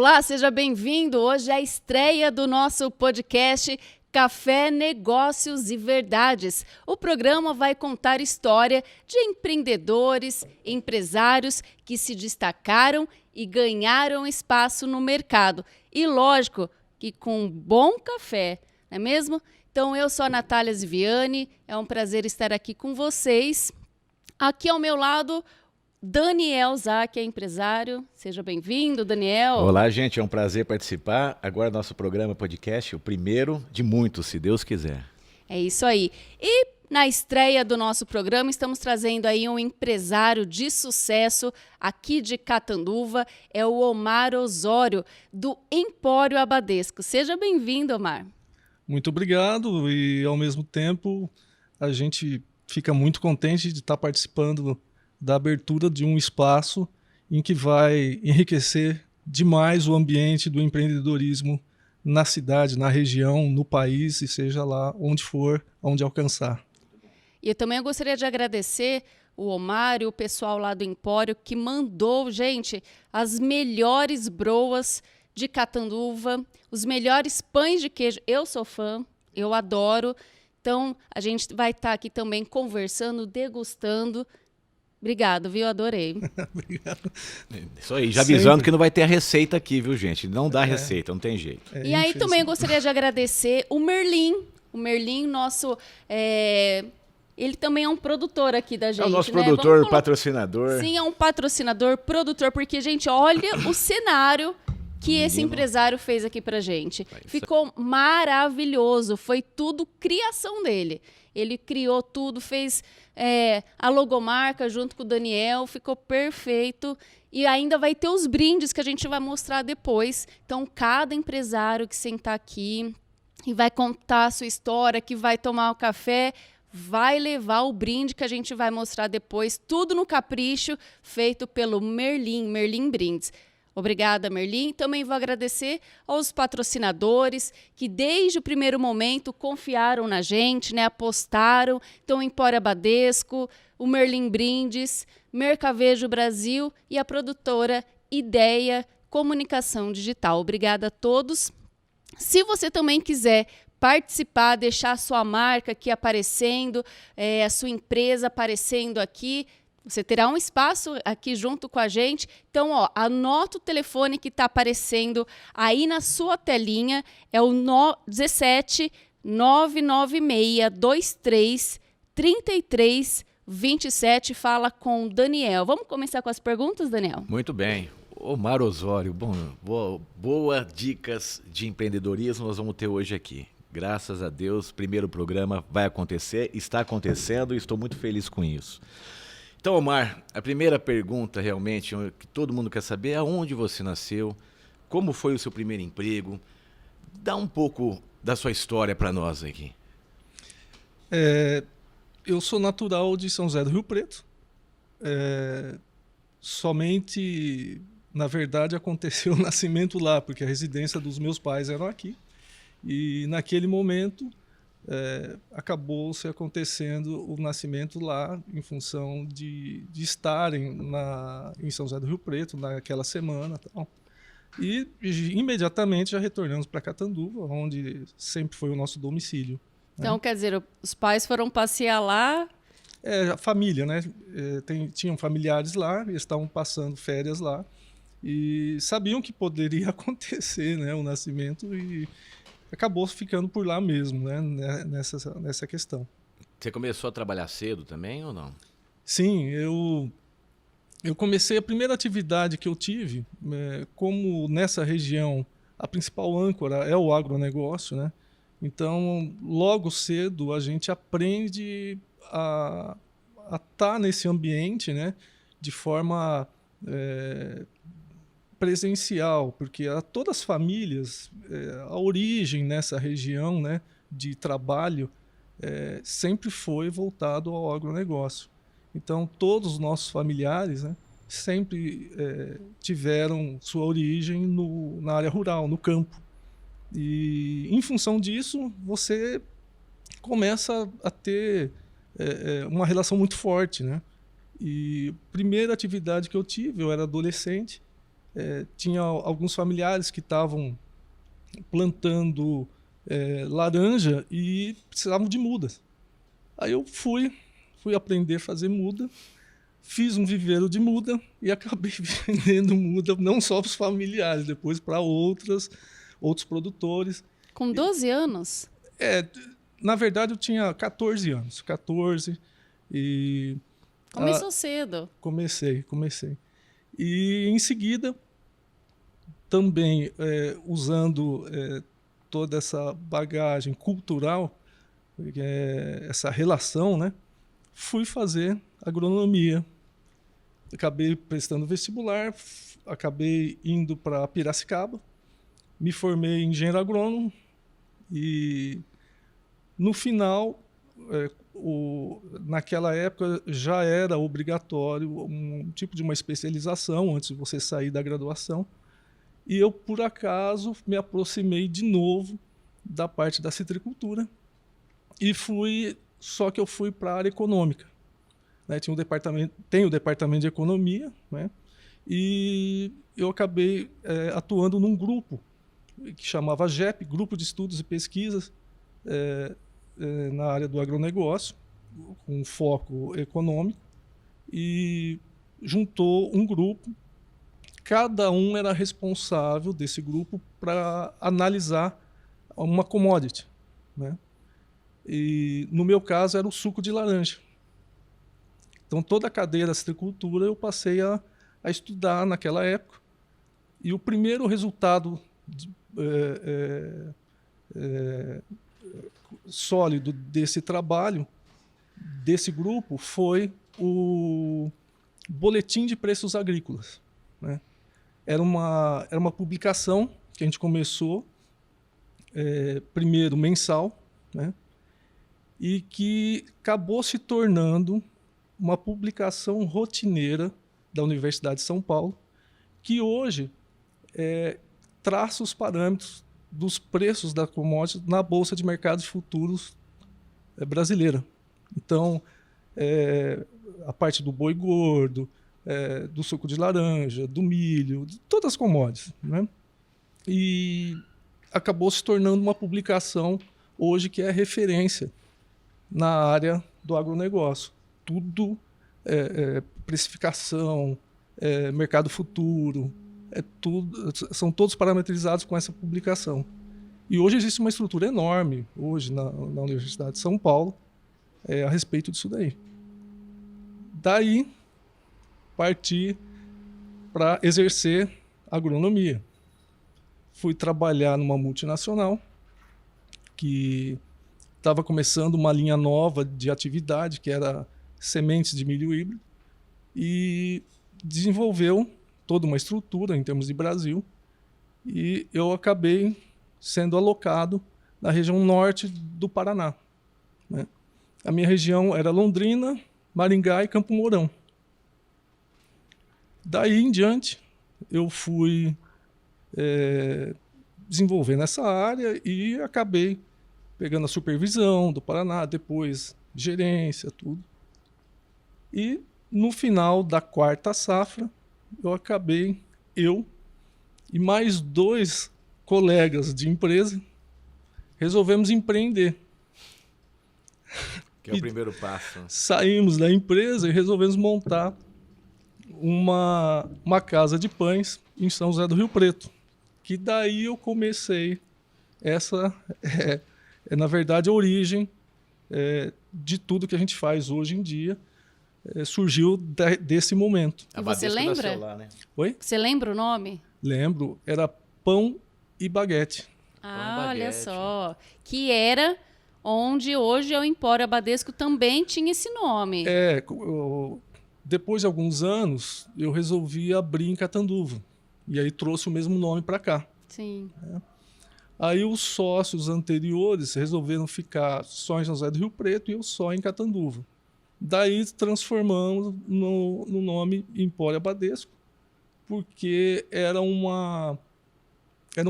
Olá, seja bem-vindo. Hoje é a estreia do nosso podcast Café, Negócios e Verdades. O programa vai contar história de empreendedores, empresários que se destacaram e ganharam espaço no mercado. E lógico que com bom café, não é mesmo? Então eu sou a Natália Ziviani, é um prazer estar aqui com vocês. Aqui ao meu lado, Daniel Zac é empresário. Seja bem-vindo, Daniel. Olá, gente. É um prazer participar. Agora nosso programa podcast, o primeiro de muitos, se Deus quiser. É isso aí. E na estreia do nosso programa, estamos trazendo aí um empresário de sucesso aqui de Catanduva. É o Omar Osório, do Empório Abadesco. Seja bem-vindo, Omar. Muito obrigado e, ao mesmo tempo, a gente fica muito contente de estar participando da abertura de um espaço em que vai enriquecer demais o ambiente do empreendedorismo na cidade, na região, no país, e seja lá onde for, onde alcançar. E eu também gostaria de agradecer o Omar e o pessoal lá do Empório que mandou, gente, as melhores broas de Catanduva, os melhores pães de queijo. Eu sou fã, eu adoro. Então, a gente vai estar aqui também conversando, degustando. Obrigado, viu? Adorei. Obrigado. Isso aí, já avisando que não vai ter a receita aqui, viu, gente? Não dá receita, não tem jeito. E aí também eu gostaria de agradecer o Merlin. O Merlin, nosso... Ele também é um produtor aqui da gente, é o nosso né? produtor, patrocinador. Sim, é um patrocinador, produtor, porque, gente, olha o cenário que esse empresário fez aqui pra gente. Ficou maravilhoso, foi tudo criação dele. Ele criou tudo, fez a logomarca junto com o Daniel, ficou perfeito. E ainda vai ter os brindes que a gente vai mostrar depois. Então, cada empresário que sentar aqui e vai contar a sua história, que vai tomar o café, vai levar o brinde que a gente vai mostrar depois. Tudo no capricho, feito pelo Merlin Brindes. Obrigada, Merlin. Também vou agradecer aos patrocinadores que desde o primeiro momento confiaram na gente, né? Apostaram. Então, o Empório Abadesco, o Merlin Brindes, Mercavejo Brasil e a produtora Ideia Comunicação Digital. Obrigada a todos. Se você também quiser participar, deixar a sua marca aqui aparecendo, a sua empresa aparecendo aqui, você terá um espaço aqui junto com a gente. Então, anota o telefone que está aparecendo aí na sua telinha. É o 17 996 23 33 27. Fala com o Daniel. Vamos começar com as perguntas, Daniel? Muito bem. Omar Osório, boa dicas de empreendedorismo nós vamos ter hoje aqui. Graças a Deus, primeiro programa vai acontecer, está acontecendo e estou muito feliz com isso. Então, Omar, a primeira pergunta realmente que todo mundo quer saber é aonde você nasceu, como foi o seu primeiro emprego. Dá um pouco da sua história para nós aqui. Eu sou natural de São José do Rio Preto. Somente, na verdade, aconteceu o nascimento lá, porque a residência dos meus pais era aqui. E naquele momento acabou se acontecendo o nascimento lá em função de estarem em São José do Rio Preto naquela semana, tal. E imediatamente já retornamos para Catanduva, onde sempre foi o nosso domicílio. Então, quer dizer, os pais foram passear lá? A família, né? Tinham familiares lá, eles estavam passando férias lá e sabiam que poderia acontecer, né, o nascimento, e acabou ficando por lá mesmo, né, nessa questão. Você começou a trabalhar cedo também ou não? Sim, eu comecei, a primeira atividade que eu tive, como nessa região a principal âncora é o agronegócio, né? Então, logo cedo a gente aprende a estar nesse ambiente, né, de forma presencial, porque todas as famílias, a origem nessa região, né, de trabalho sempre foi voltado ao agronegócio. Então, todos os nossos familiares, né, sempre tiveram sua origem na área rural, no campo. E, em função disso, você começa a ter uma relação muito forte, né? E a primeira atividade que eu tive, eu era adolescente, tinha alguns familiares que estavam plantando laranja e precisavam de mudas. Aí eu fui aprender a fazer muda, fiz um viveiro de muda e acabei vendendo muda não só para os familiares, depois para outros produtores. Com 12 anos? Na verdade eu tinha 14 anos, e... Começou cedo. Comecei. E em seguida, também usando toda essa bagagem cultural, essa relação, né? Fui fazer agronomia. Acabei prestando vestibular, acabei indo para Piracicaba, me formei em engenheiro agrônomo e no final, naquela época já era obrigatório um tipo de uma especialização antes de você sair da graduação. E eu, por acaso, me aproximei de novo da parte da citricultura e só que eu fui para a área econômica. Né? Tem o departamento de economia, né? E eu acabei atuando num grupo que chamava GEP, Grupo de Estudos e Pesquisas, na área do agronegócio, com foco econômico, e juntou um grupo. Cada um era responsável desse grupo para analisar uma commodity, né? E no meu caso era o suco de laranja. Então toda a cadeia da citricultura eu passei a estudar naquela época. E o primeiro resultado sólido desse trabalho, desse grupo, foi o Boletim de Preços Agrícolas, né? Era uma publicação que a gente começou, primeiro mensal, né? E que acabou se tornando uma publicação rotineira da Universidade de São Paulo, que hoje traça os parâmetros dos preços da commodity na Bolsa de Mercados de Futuros brasileira. Então, a parte do boi gordo, do suco de laranja, do milho, de todas as commodities, né? E acabou se tornando uma publicação hoje que é referência na área do agronegócio. Tudo precificação, mercado futuro, são todos parametrizados com essa publicação. E hoje existe uma estrutura enorme, hoje na Universidade de São Paulo, a respeito disso daí. Daí, parti para exercer agronomia. Fui trabalhar numa multinacional que estava começando uma linha nova de atividade, que era sementes de milho híbrido, e desenvolveu toda uma estrutura em termos de Brasil, e eu acabei sendo alocado na região norte do Paraná, né? A minha região era Londrina, Maringá e Campo Mourão. Daí em diante, eu fui desenvolvendo essa área e acabei pegando a supervisão do Paraná, depois gerência, tudo. E no final da quarta safra, eu e mais 2 colegas de empresa resolvemos empreender. Que é o primeiro passo. Saímos da empresa e resolvemos montar uma casa de pães em São José do Rio Preto. Que daí eu comecei essa... na verdade, a origem de tudo que a gente faz hoje em dia. Surgiu desse momento. E você lembra? Lá, né? Oi? Você lembra o nome? Lembro. Era Pão e Baguete. Olha só. Que era onde hoje é o Empório Abadesco, também tinha esse nome. Depois de alguns anos, eu resolvi abrir em Catanduva. E aí trouxe o mesmo nome para cá. Sim. Aí os sócios anteriores resolveram ficar só em São José do Rio Preto e eu só em Catanduva. Daí transformamos no nome Empório Abadesco, porque era uma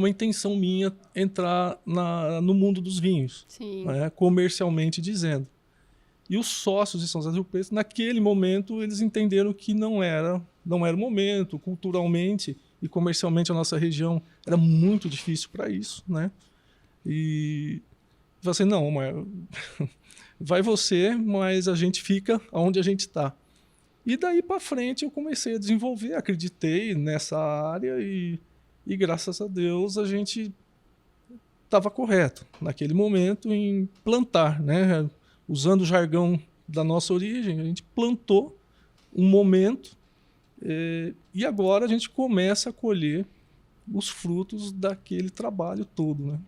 intenção minha entrar no mundo dos vinhos, né, comercialmente dizendo. E os sócios de São José do Rio Preto, naquele momento, eles entenderam que não era o momento, culturalmente, e comercialmente a nossa região era muito difícil para isso, né? E eu falei assim, não, Omar, vai você, mas a gente fica onde a gente está. E daí para frente eu comecei a desenvolver, acreditei nessa área e graças a Deus a gente estava correto naquele momento em plantar, né? Usando o jargão da nossa origem, a gente plantou um momento e agora a gente começa a colher os frutos daquele trabalho todo, né?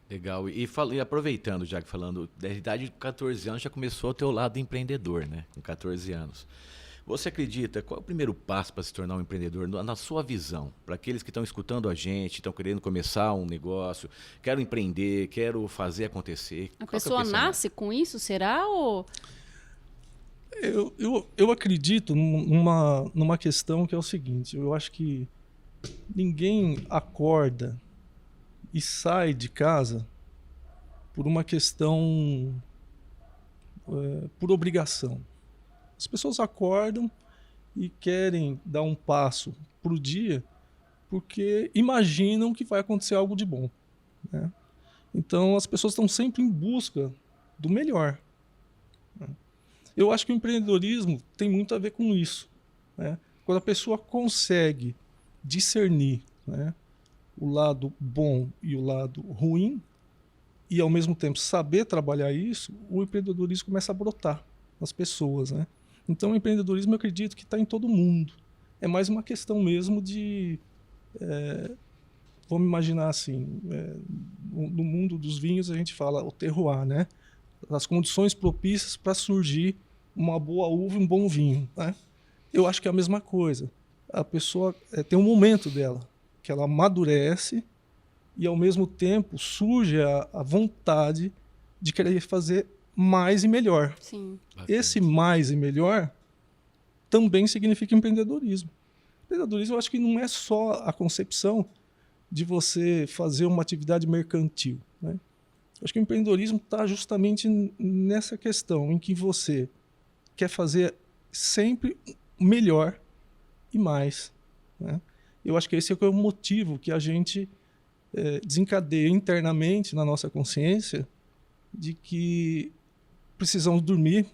Legal. E aproveitando, já que falando, da idade de 14 anos já começou o teu lado empreendedor, né? Com 14 anos. Você acredita, qual é o primeiro passo para se tornar um empreendedor, na sua visão? Para aqueles que estão escutando a gente, estão querendo começar um negócio, quero empreender, quero fazer acontecer. A pessoa nasce com isso, será? Ou... Eu acredito numa questão que é o seguinte, eu acho que ninguém acorda e sai de casa por uma questão, por obrigação. As pessoas acordam e querem dar um passo para o dia porque imaginam que vai acontecer algo de bom, né? Então as pessoas estão sempre em busca do melhor, né? Eu acho que o empreendedorismo tem muito a ver com isso, né? Quando a pessoa consegue discernir, né, o lado bom e o lado ruim e ao mesmo tempo saber trabalhar isso, o empreendedorismo começa a brotar nas pessoas, né? Então o empreendedorismo eu acredito que está em todo mundo. É mais uma questão mesmo de, vamos imaginar assim, no mundo dos vinhos a gente fala o terroir, né? As condições propícias para surgir uma boa uva e um bom vinho, né? Eu acho que é a mesma coisa. A pessoa tem um momento dela, que ela amadurece e ao mesmo tempo surge a vontade de querer fazer mais e melhor. Sim. Esse mais e melhor também significa empreendedorismo. Empreendedorismo eu acho que não é só a concepção de você fazer uma atividade mercantil, né? Eu acho que o empreendedorismo está justamente nessa questão em que você quer fazer sempre melhor e mais, né? Eu acho que esse é o motivo que a gente desencadeia internamente na nossa consciência de que precisamos dormir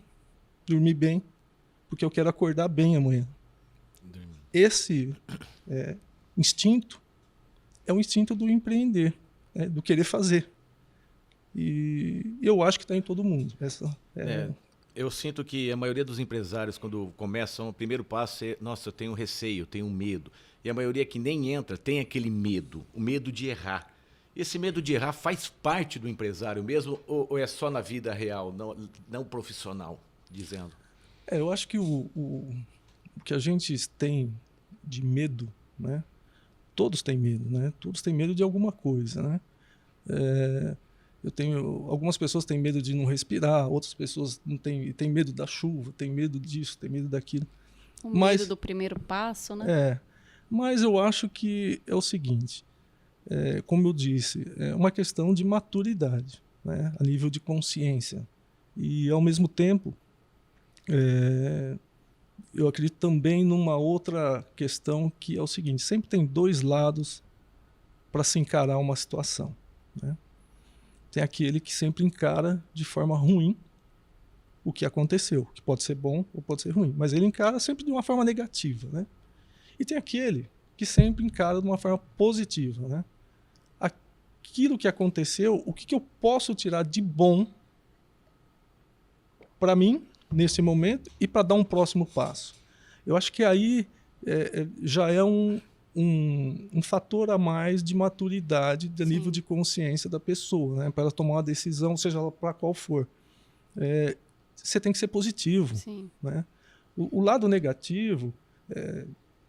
bem, porque eu quero acordar bem amanhã. Esse instinto é o instinto do empreender, né? Do querer fazer. E eu acho que está em todo mundo. Eu sinto que a maioria dos empresários, quando começam, o primeiro passo é, nossa, eu tenho receio, eu tenho medo. E a maioria que nem entra tem aquele medo, o medo de errar. Esse medo de errar faz parte do empresário mesmo ou é só na vida real, não profissional, dizendo? Eu acho que o que a gente tem de medo, né? Todos têm medo, né? Todos têm medo de alguma coisa, né? Algumas pessoas têm medo de não respirar, outras pessoas não têm medo da chuva, têm medo disso, têm medo daquilo. Medo do primeiro passo, né? Mas eu acho que é o seguinte, como eu disse, é uma questão de maturidade, né, a nível de consciência. E, ao mesmo tempo, eu acredito também numa outra questão que é o seguinte, sempre tem dois lados para se encarar uma situação, né? Tem aquele que sempre encara de forma ruim o que aconteceu, que pode ser bom ou pode ser ruim, mas ele encara sempre de uma forma negativa, né? E tem aquele que sempre encara de uma forma positiva, né? Aquilo que aconteceu, o que eu posso tirar de bom para mim, nesse momento, e para dar um próximo passo. Eu acho que aí já é um fator a mais de maturidade, de nível de consciência da pessoa, né? Para ela tomar uma decisão, seja ela para qual for. Você tem que ser positivo. Sim. Né? O lado negativo,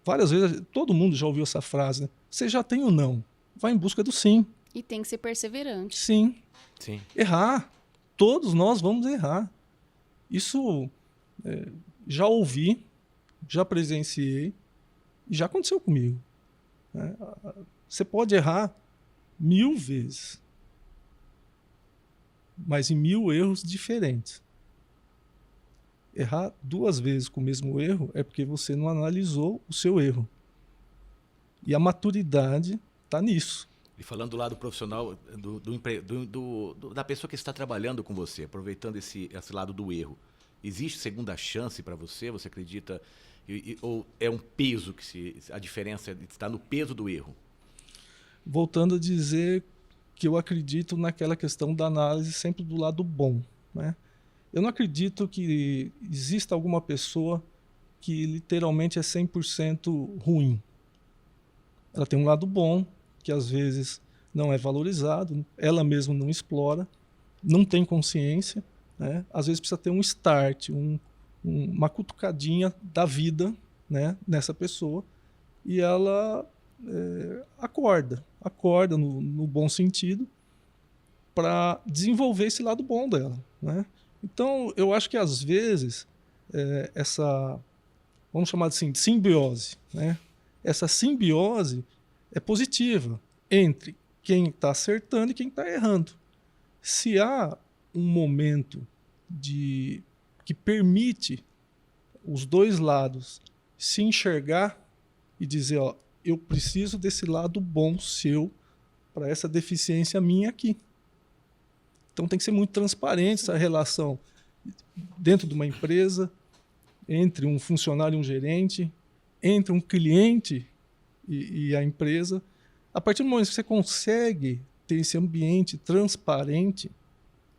várias vezes, todo mundo já ouviu essa frase, né? Você já tem o não, vai em busca do sim. E tem que ser perseverante. Sim. Sim. Errar. Todos nós vamos errar. Isso já ouvi, já presenciei e já aconteceu comigo. Né? Você pode errar 1000 vezes, mas em 1000 erros diferentes. Errar 2 vezes com o mesmo erro é porque você não analisou o seu erro. E a maturidade está nisso. E falando do lado profissional, da pessoa que está trabalhando com você, aproveitando esse lado do erro, existe segunda chance para você? Você acredita? Ou é um peso a diferença está no peso do erro? Voltando a dizer que eu acredito naquela questão da análise sempre do lado bom, né? Eu não acredito que exista alguma pessoa que literalmente é 100% ruim. Ela tem um lado bom, que às vezes não é valorizado, ela mesma não explora, não tem consciência, né? Às vezes precisa ter um start, uma cutucadinha da vida, né, nessa pessoa, e ela acorda no bom sentido para desenvolver esse lado bom dela, né? Então, eu acho que às vezes essa, vamos chamar assim, de simbiose, né? Essa simbiose é positiva entre quem está acertando e quem está errando. Se há um momento que permite os dois lados se enxergar e dizer, ó, eu preciso desse lado bom seu para essa deficiência minha aqui. Então tem que ser muito transparente essa relação dentro de uma empresa, entre um funcionário e um gerente, entre um cliente e a empresa. A partir do momento que você consegue ter esse ambiente transparente,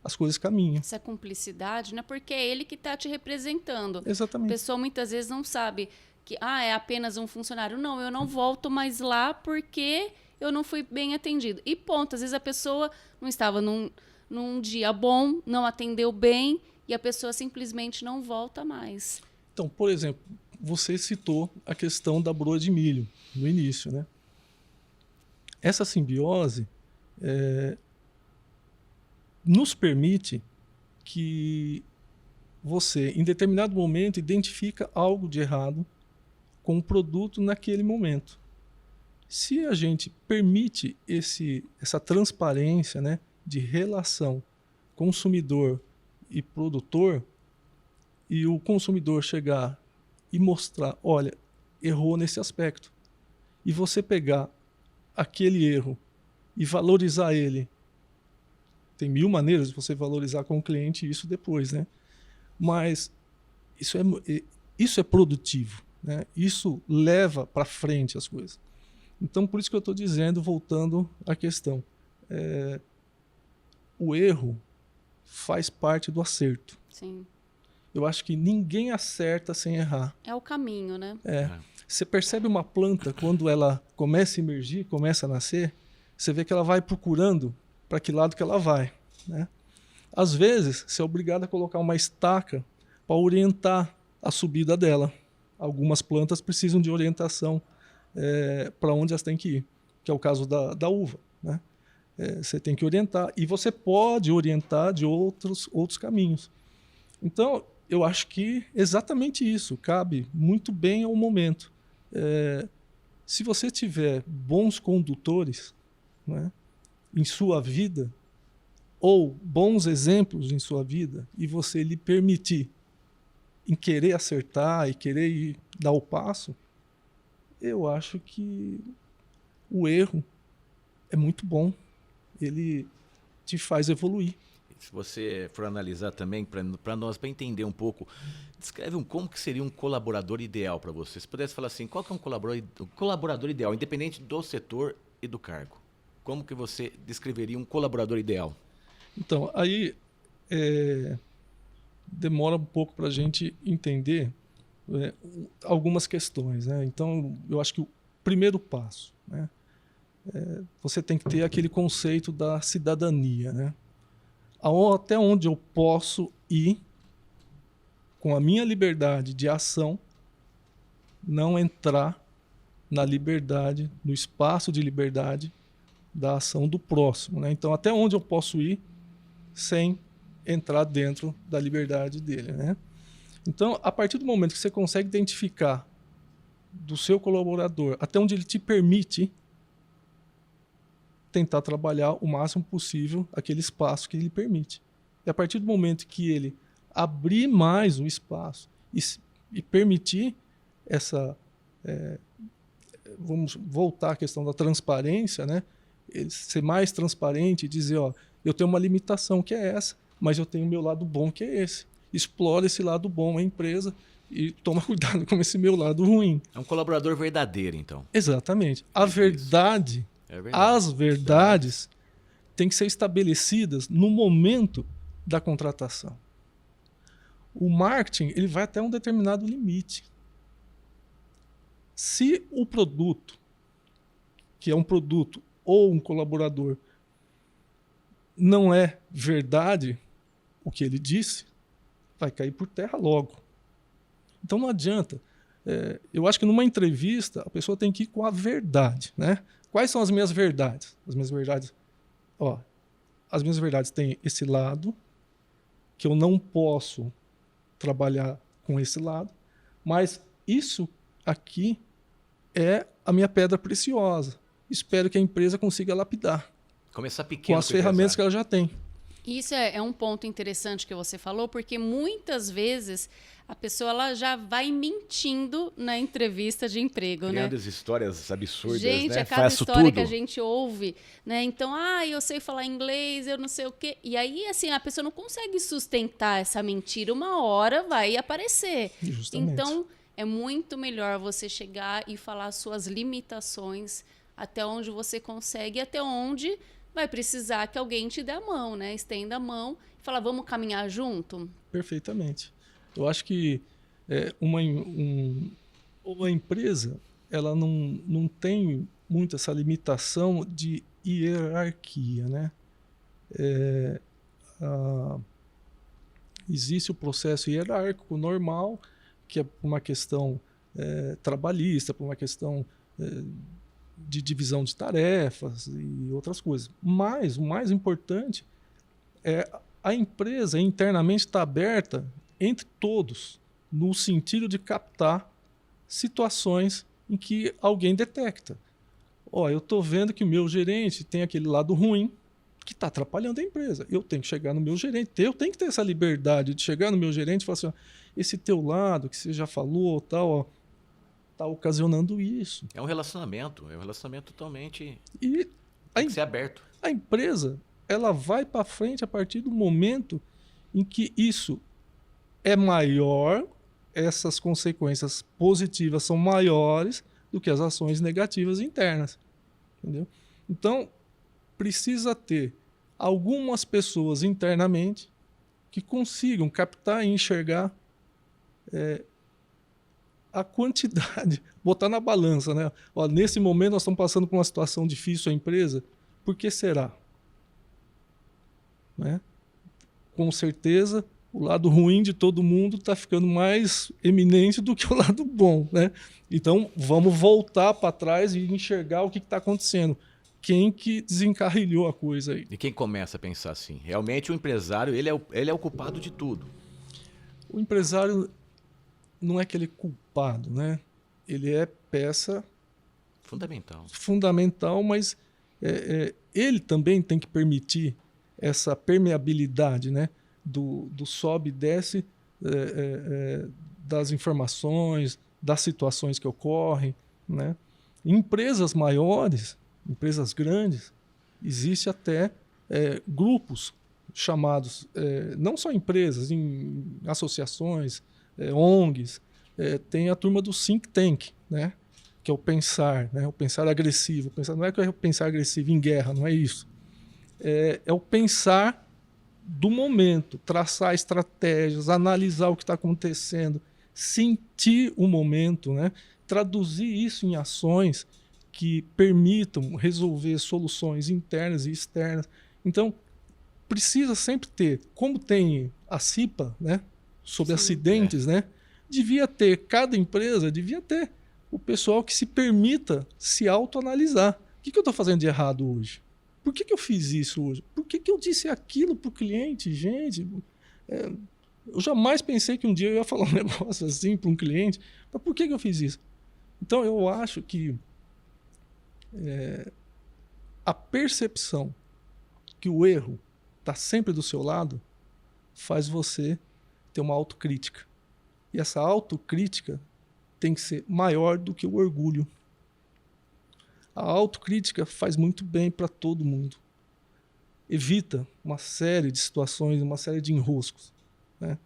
as coisas caminham. Essa cumplicidade, né? Porque é ele que está te representando. Exatamente. A pessoa muitas vezes não sabe que é apenas um funcionário. Não, eu não volto mais lá porque eu não fui bem atendido. E ponto. Às vezes a pessoa não estava num dia bom, não atendeu bem e a pessoa simplesmente não volta mais. Então, por exemplo, você citou a questão da broa de milho no início, né? Essa simbiose nos permite que você, em determinado momento, identifica algo de errado com o produto naquele momento. Se a gente permite essa transparência, né, de relação consumidor e produtor, e o consumidor chegar e mostrar, olha, errou nesse aspecto, e você pegar aquele erro e valorizar ele. Tem 1000 maneiras de você valorizar com o cliente isso depois, né? Mas isso é produtivo, né? Isso leva para frente as coisas. Então, por isso que eu estou dizendo, voltando à questão, o erro faz parte do acerto. Sim. Eu acho que ninguém acerta sem errar. É o caminho, né? Você percebe uma planta, quando ela começa a emergir, começa a nascer, você vê que ela vai procurando para que lado que ela vai, né? Às vezes, você é obrigado a colocar uma estaca para orientar a subida dela. Algumas plantas precisam de orientação para onde elas têm que ir, que é o caso da uva, né? Você tem que orientar, e você pode orientar de outros caminhos. Então, eu acho que exatamente isso cabe muito bem ao momento. Se você tiver bons condutores, né, em sua vida, ou bons exemplos em sua vida, e você lhe permitir em querer acertar e querer dar o passo, eu acho que o erro é muito bom. Ele te faz evoluir. Se você for analisar também, para nós, para entender um pouco, descreve como que seria um colaborador ideal para você. Se pudesse falar assim, qual que é um colaborador ideal, independente do setor e do cargo? Como que você descreveria um colaborador ideal? Então, aí demora um pouco para a gente entender algumas questões, né? Então, eu acho que o primeiro passo, né, você tem que ter aquele conceito da cidadania, né? Até onde eu posso ir com a minha liberdade de ação, não entrar na liberdade, no espaço de liberdade da ação do próximo, né? Então, até onde eu posso ir sem entrar dentro da liberdade dele, né? Então, a partir do momento que você consegue identificar do seu colaborador até onde ele te permite, tentar trabalhar o máximo possível aquele espaço que ele permite. E a partir do momento que ele abrir mais o espaço e permitir vamos voltar à questão da transparência, né? Ele ser mais transparente e dizer, ó, eu tenho uma limitação que é essa, mas eu tenho o meu lado bom que é esse. Explora esse lado bom na empresa e toma cuidado com esse meu lado ruim. É um colaborador verdadeiro, então. Exatamente. A verdade, É verdade. as verdades têm que ser estabelecidas no momento da contratação. O marketing, ele vai até um determinado limite. Se o produto, que é um produto ou um colaborador, não é verdade o que ele disse, vai cair por terra logo. Então não adianta. Eu acho que numa entrevista a pessoa tem que ir com a verdade, né? Quais são as minhas verdades? As minhas verdades, as minhas verdades têm esse lado que eu não posso trabalhar com esse lado, mas isso aqui é a minha pedra preciosa. Espero que a empresa consiga lapidar Começar pequeno. com as ferramentas que ela já tem. Isso é um ponto interessante que você falou, porque muitas vezes a pessoa ela já vai mentindo na entrevista de emprego, Criando né? as histórias absurdas, Gente, né? é cada Faço história tudo. que a gente ouve, né? Então, eu sei falar inglês, eu não sei o quê. E aí, assim, a pessoa não consegue sustentar essa mentira. Uma hora vai aparecer. Justamente. Então, é muito melhor você chegar e falar as suas limitações, até onde você consegue, até onde vai precisar que alguém te dê a mão, né? Estenda a mão e fala, vamos caminhar junto? Perfeitamente. Eu acho que uma empresa ela não tem muito essa limitação de hierarquia, né? Existe o processo hierárquico normal, que é por uma questão trabalhista, por uma questão de divisão de tarefas e outras coisas. Mas o mais importante é a empresa internamente estar aberta entre todos, no sentido de captar situações em que alguém detecta. Eu estou vendo que o meu gerente tem aquele lado ruim que está atrapalhando a empresa. Eu tenho que chegar no meu gerente, eu tenho que ter essa liberdade de chegar no meu gerente e falar assim, esse teu lado que você já falou, tal, está ocasionando isso. É um relacionamento totalmente E tem que ser aberto. a empresa ela vai para frente a partir do momento em que isso é maior, essas consequências positivas são maiores do que as ações negativas internas. Entendeu? Então, precisa ter algumas pessoas internamente que consigam captar e enxergar a quantidade, botar na balança, né? Nesse momento nós estamos passando por uma situação difícil a empresa, por que será? Né? Com certeza, o lado ruim de todo mundo está ficando mais eminente do que o lado bom, né? Então, vamos voltar para trás e enxergar o que está acontecendo. Quem que desencarrilhou a coisa aí? E quem começa a pensar assim? Realmente o empresário, ele é o culpado de tudo. O empresário não é aquele culpado, né? Ele é peça fundamental, mas ele também tem que permitir essa permeabilidade, né? Do sobe e desce das informações, das situações que ocorrem, né? Em empresas maiores, empresas grandes, existe até grupos chamados, não só empresas, em associações, ONGs, tem a turma do think tank, né? Que é o pensar, né? O pensar agressivo. Não é que é o pensar agressivo em guerra, não é isso. É o pensar do momento, traçar estratégias, analisar o que está acontecendo, sentir o momento, né? Traduzir isso em ações que permitam resolver soluções internas e externas. Então, precisa sempre ter, como tem a CIPA, né? Sobre acidentes, né? Cada empresa devia ter o pessoal que se permita se autoanalisar. O que eu estou fazendo de errado hoje? Por que eu fiz isso hoje? Por que eu disse aquilo para o cliente? Gente, eu jamais pensei que um dia eu ia falar um negócio assim para um cliente. Mas por que eu fiz isso? Então, eu acho que a percepção que o erro está sempre do seu lado faz você ter uma autocrítica. E essa autocrítica tem que ser maior do que o orgulho. A autocrítica faz muito bem para todo mundo. Evita uma série de situações, uma série de enroscos, né?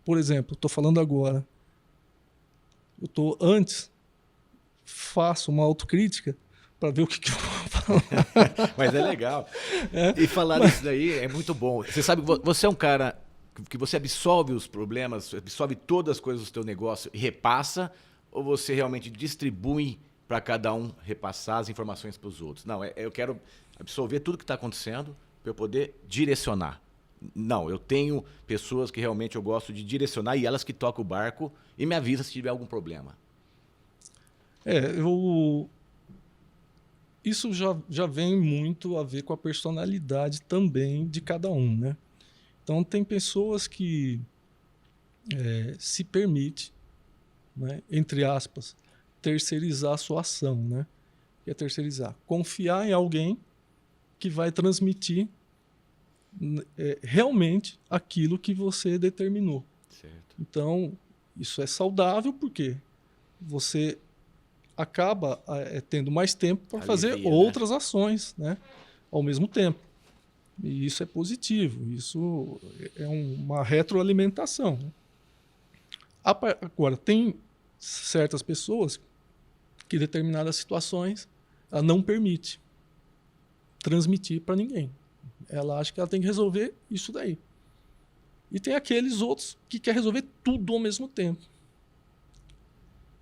Por exemplo, estou falando agora, faço uma autocrítica para ver o que eu vou falar. Mas é legal. E falar disso daí é muito bom. Você sabe, você é um cara que você absorve os problemas, absorve todas as coisas do teu negócio e repassa, ou você realmente distribui para cada um repassar as informações para os outros? Não, eu quero absorver tudo que está acontecendo para eu poder direcionar. Não, eu tenho pessoas que realmente eu gosto de direcionar e elas que tocam o barco e me avisam se tiver algum problema. Isso já vem muito a ver com a personalidade também de cada um, né? Então, tem pessoas que se permite, né, entre aspas, terceirizar a sua ação, né? Que é terceirizar. Confiar em alguém que vai transmitir realmente aquilo que você determinou. Certo. Então, isso é saudável porque você acaba tendo mais tempo para fazer outras ações, né, ao mesmo tempo. E isso é positivo, isso é uma retroalimentação, né? Agora, tem certas pessoas que, em determinadas situações, ela não permite transmitir para ninguém. Ela acha que ela tem que resolver isso daí. E tem aqueles outros que querem resolver tudo ao mesmo tempo.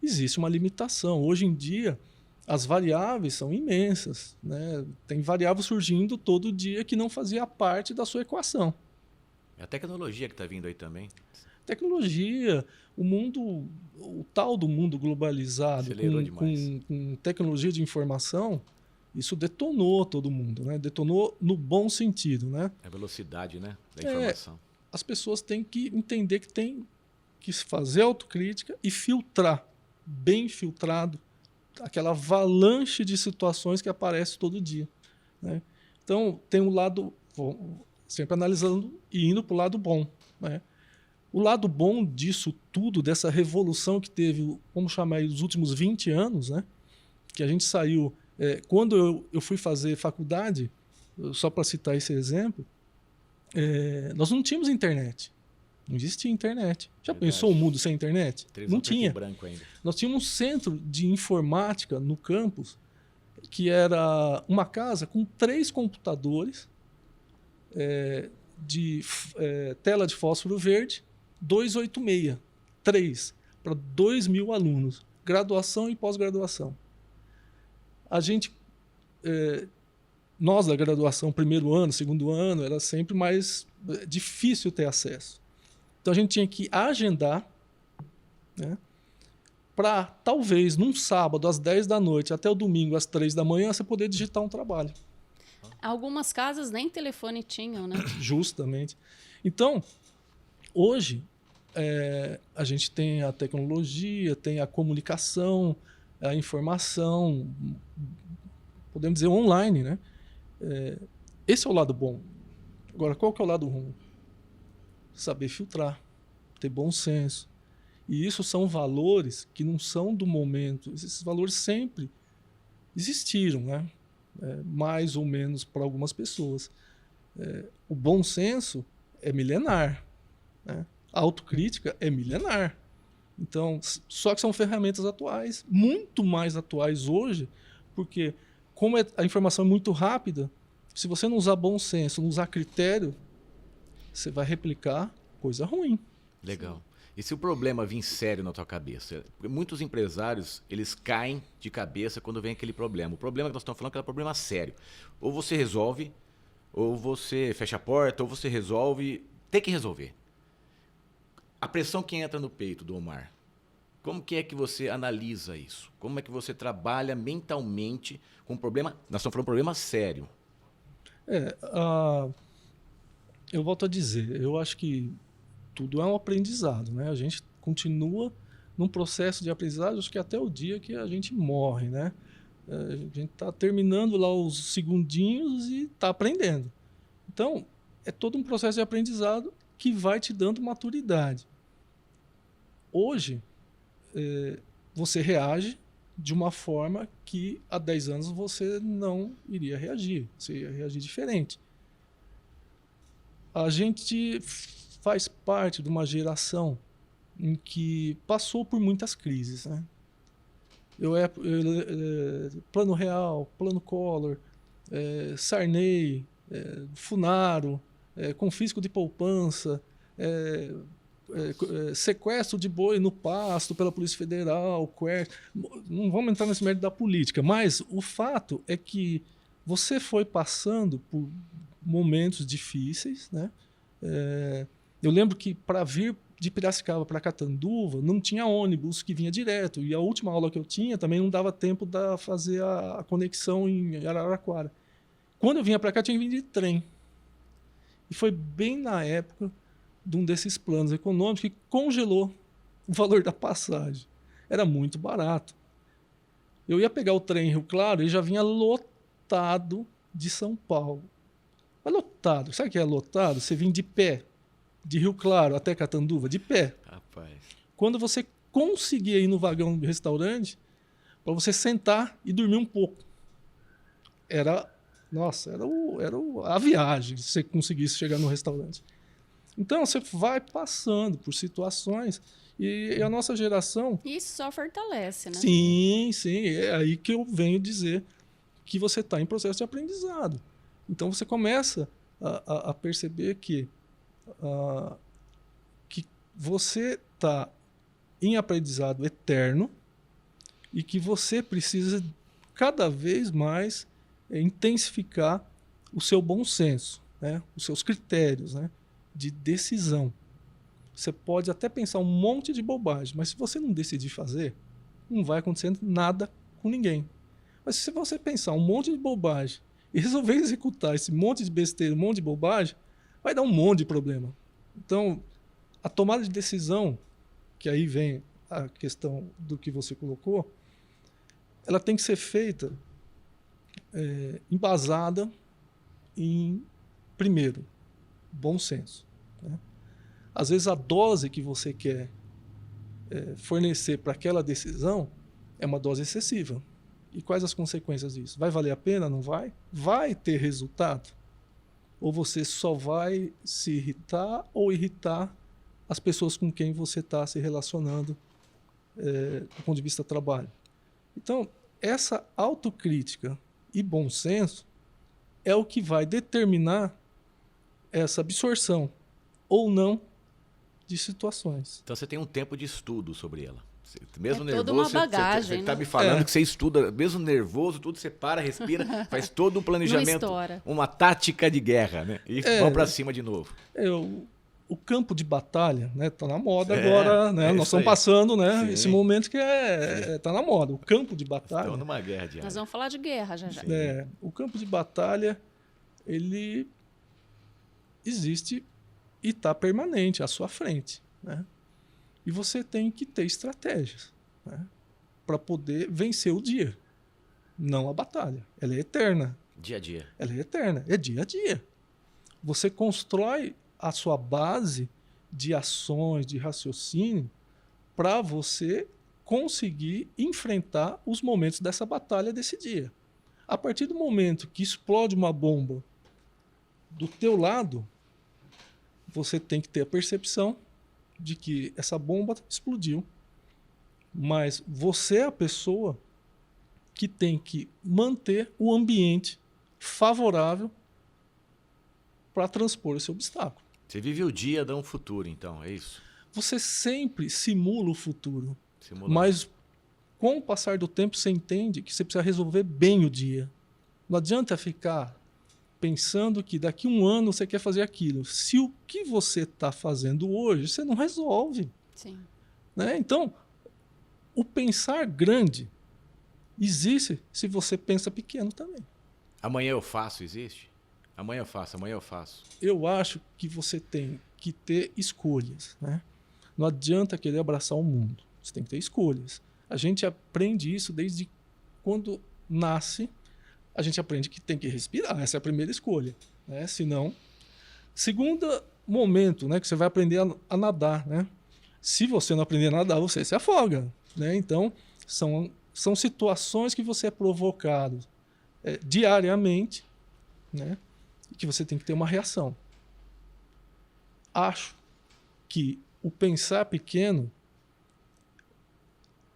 Existe uma limitação. Hoje em dia, as variáveis são imensas, né? Tem variável surgindo todo dia que não fazia parte da sua equação. É a tecnologia que está vindo aí também. Tecnologia, o tal do mundo globalizado, com tecnologia de informação, isso detonou todo mundo, né? Detonou no bom sentido, né? A velocidade, né, da informação. As pessoas têm que entender que tem que fazer autocrítica e filtrar, bem filtrado, aquela avalanche de situações que aparece todo dia, né? Então, tem um lado, sempre analisando e indo para o lado bom, né? O lado bom disso tudo, dessa revolução que teve, vamos chamar aí, os últimos 20 anos, né? Que a gente saiu... quando eu fui fazer faculdade, só para citar esse exemplo, nós não tínhamos internet. Não existia internet. Já pensou o mundo sem internet? Não tinha. Branco ainda. Nós tínhamos um centro de informática no campus, que era uma casa com 3 computadores, de tela de fósforo verde, 286. 3 para 2.000 alunos. Graduação e pós-graduação. A gente... nós da graduação, primeiro ano, segundo ano, era sempre mais difícil ter acesso. Então a gente tinha que agendar, né, para talvez num sábado às 10 da noite até o domingo às 3 da manhã você poder digitar um trabalho. Algumas casas nem telefone tinham, né? Justamente. Então, hoje a gente tem a tecnologia, tem a comunicação, a informação, podemos dizer online, né? Esse é o lado bom. Agora, qual que é o lado ruim? Saber filtrar, ter bom senso. E isso são valores que não são do momento. Esses valores sempre existiram, né? Mais ou menos para algumas pessoas. O bom senso é milenar, né? A autocrítica é milenar. Então, só que são ferramentas atuais, muito mais atuais hoje, porque como a informação é muito rápida, se você não usar bom senso, não usar critério, você vai replicar coisa ruim. Legal. E se o problema vir sério na tua cabeça? Muitos empresários, eles caem de cabeça quando vem aquele problema. O problema que nós estamos falando é um problema sério. Ou você resolve, ou você fecha a porta, ou você resolve. Tem que resolver. A pressão que entra no peito do Omar, como que é que você analisa isso? Como é que você trabalha mentalmente com um problema? Nós estamos falando de um problema sério. Eu volto a dizer, eu acho que tudo é um aprendizado, né? A gente continua num processo de aprendizado, acho que até o dia que a gente morre, né? A gente está terminando lá os segundinhos e está aprendendo. Então, é todo um processo de aprendizado que vai te dando maturidade. Hoje, você reage de uma forma que há 10 anos você não iria reagir, você ia reagir diferente. A gente faz parte de uma geração em que passou por muitas crises, né? Plano Real, Plano Collor, Sarney, Funaro, confisco de poupança, sequestro de boi no pasto pela Polícia Federal, não vamos entrar nesse mérito da política, mas o fato é que você foi passando por momentos difíceis, né? Eu lembro que para vir de Piracicaba para Catanduva não tinha ônibus que vinha direto, e a última aula que eu tinha também não dava tempo de fazer a conexão em Araraquara. Quando eu vinha para cá, tinha que vir de trem. E foi bem na época de um desses planos econômicos que congelou o valor da passagem. Era muito barato. Eu ia pegar o trem em Rio Claro e já vinha lotado de São Paulo. Mas lotado, sabe o que é lotado? Você vinha de pé, de Rio Claro até Catanduva, de pé. Rapaz. Quando você conseguia ir no vagão do restaurante, para você sentar e dormir um pouco. Era a viagem, se você conseguisse chegar no restaurante. Então, você vai passando por situações e a nossa geração... Isso só fortalece, né? Sim, é aí que eu venho dizer que você está em processo de aprendizado. Então, você começa a perceber que você está em aprendizado eterno e que você precisa cada vez mais intensificar o seu bom senso, né? Os seus critérios, né? De decisão. Você pode até pensar um monte de bobagem, mas se você não decidir fazer, não vai acontecer nada com ninguém. Mas se você pensar um monte de bobagem e resolver executar esse monte de besteira, um monte de bobagem, vai dar um monte de problema. Então, a tomada de decisão, que aí vem a questão do que você colocou, ela tem que ser feita embasada em, primeiro, bom senso, né? Às vezes a dose que você quer fornecer para aquela decisão é uma dose excessiva. E quais as consequências disso? Vai valer a pena? Não vai? Vai ter resultado? Ou você só vai se irritar ou irritar as pessoas com quem você está se relacionando do ponto de vista do trabalho? Então, essa autocrítica e bom senso é o que vai determinar essa absorção ou não de situações. Então você tem um tempo de estudo sobre ela. Mesmo toda nervoso, uma bagagem, você está né? me falando que você estuda, mesmo nervoso, tudo, você para, respira, faz todo um planejamento, uma tática de guerra, né? E vão para cima de novo. O campo de batalha, né, tá na moda agora, né? Nós estamos passando, né, esse momento que tá na moda. O campo de batalha. Estamos numa guerra diária. Nós vamos falar de guerra já. O campo de batalha, ele existe e está permanente à sua frente, né? E você tem que ter estratégias, né, para poder vencer o dia, não a batalha. Ela é eterna. Dia a dia. Ela é eterna, é dia a dia. Você constrói a sua base de ações, de raciocínio, para você conseguir enfrentar os momentos dessa batalha desse dia. A partir do momento que explode uma bomba do teu lado, você tem que ter a percepção de que essa bomba explodiu, mas você é a pessoa que tem que manter o ambiente favorável para transpor esse obstáculo. Você vive o dia, dá um futuro, então, é isso? Você sempre simula o futuro, mas com o passar do tempo você entende que você precisa resolver bem o dia. Não adianta ficar pensando que daqui a um ano você quer fazer aquilo. Se o que você está fazendo hoje, você não resolve. Sim. Né? Então, o pensar grande existe se você pensa pequeno também. Amanhã eu faço, existe? Amanhã eu faço, amanhã eu faço. Eu acho que você tem que ter escolhas, né? Não adianta querer abraçar o mundo. Você tem que ter escolhas. A gente aprende isso desde quando nasce. A gente aprende que tem que respirar. Essa é a primeira escolha, né? Senão, segundo momento, né, que você vai aprender a nadar, né? Se você não aprender a nadar, você se afoga, né? Então, são são situações que você é provocado diariamente, né? E que você tem que ter uma reação. Acho que o pensar pequeno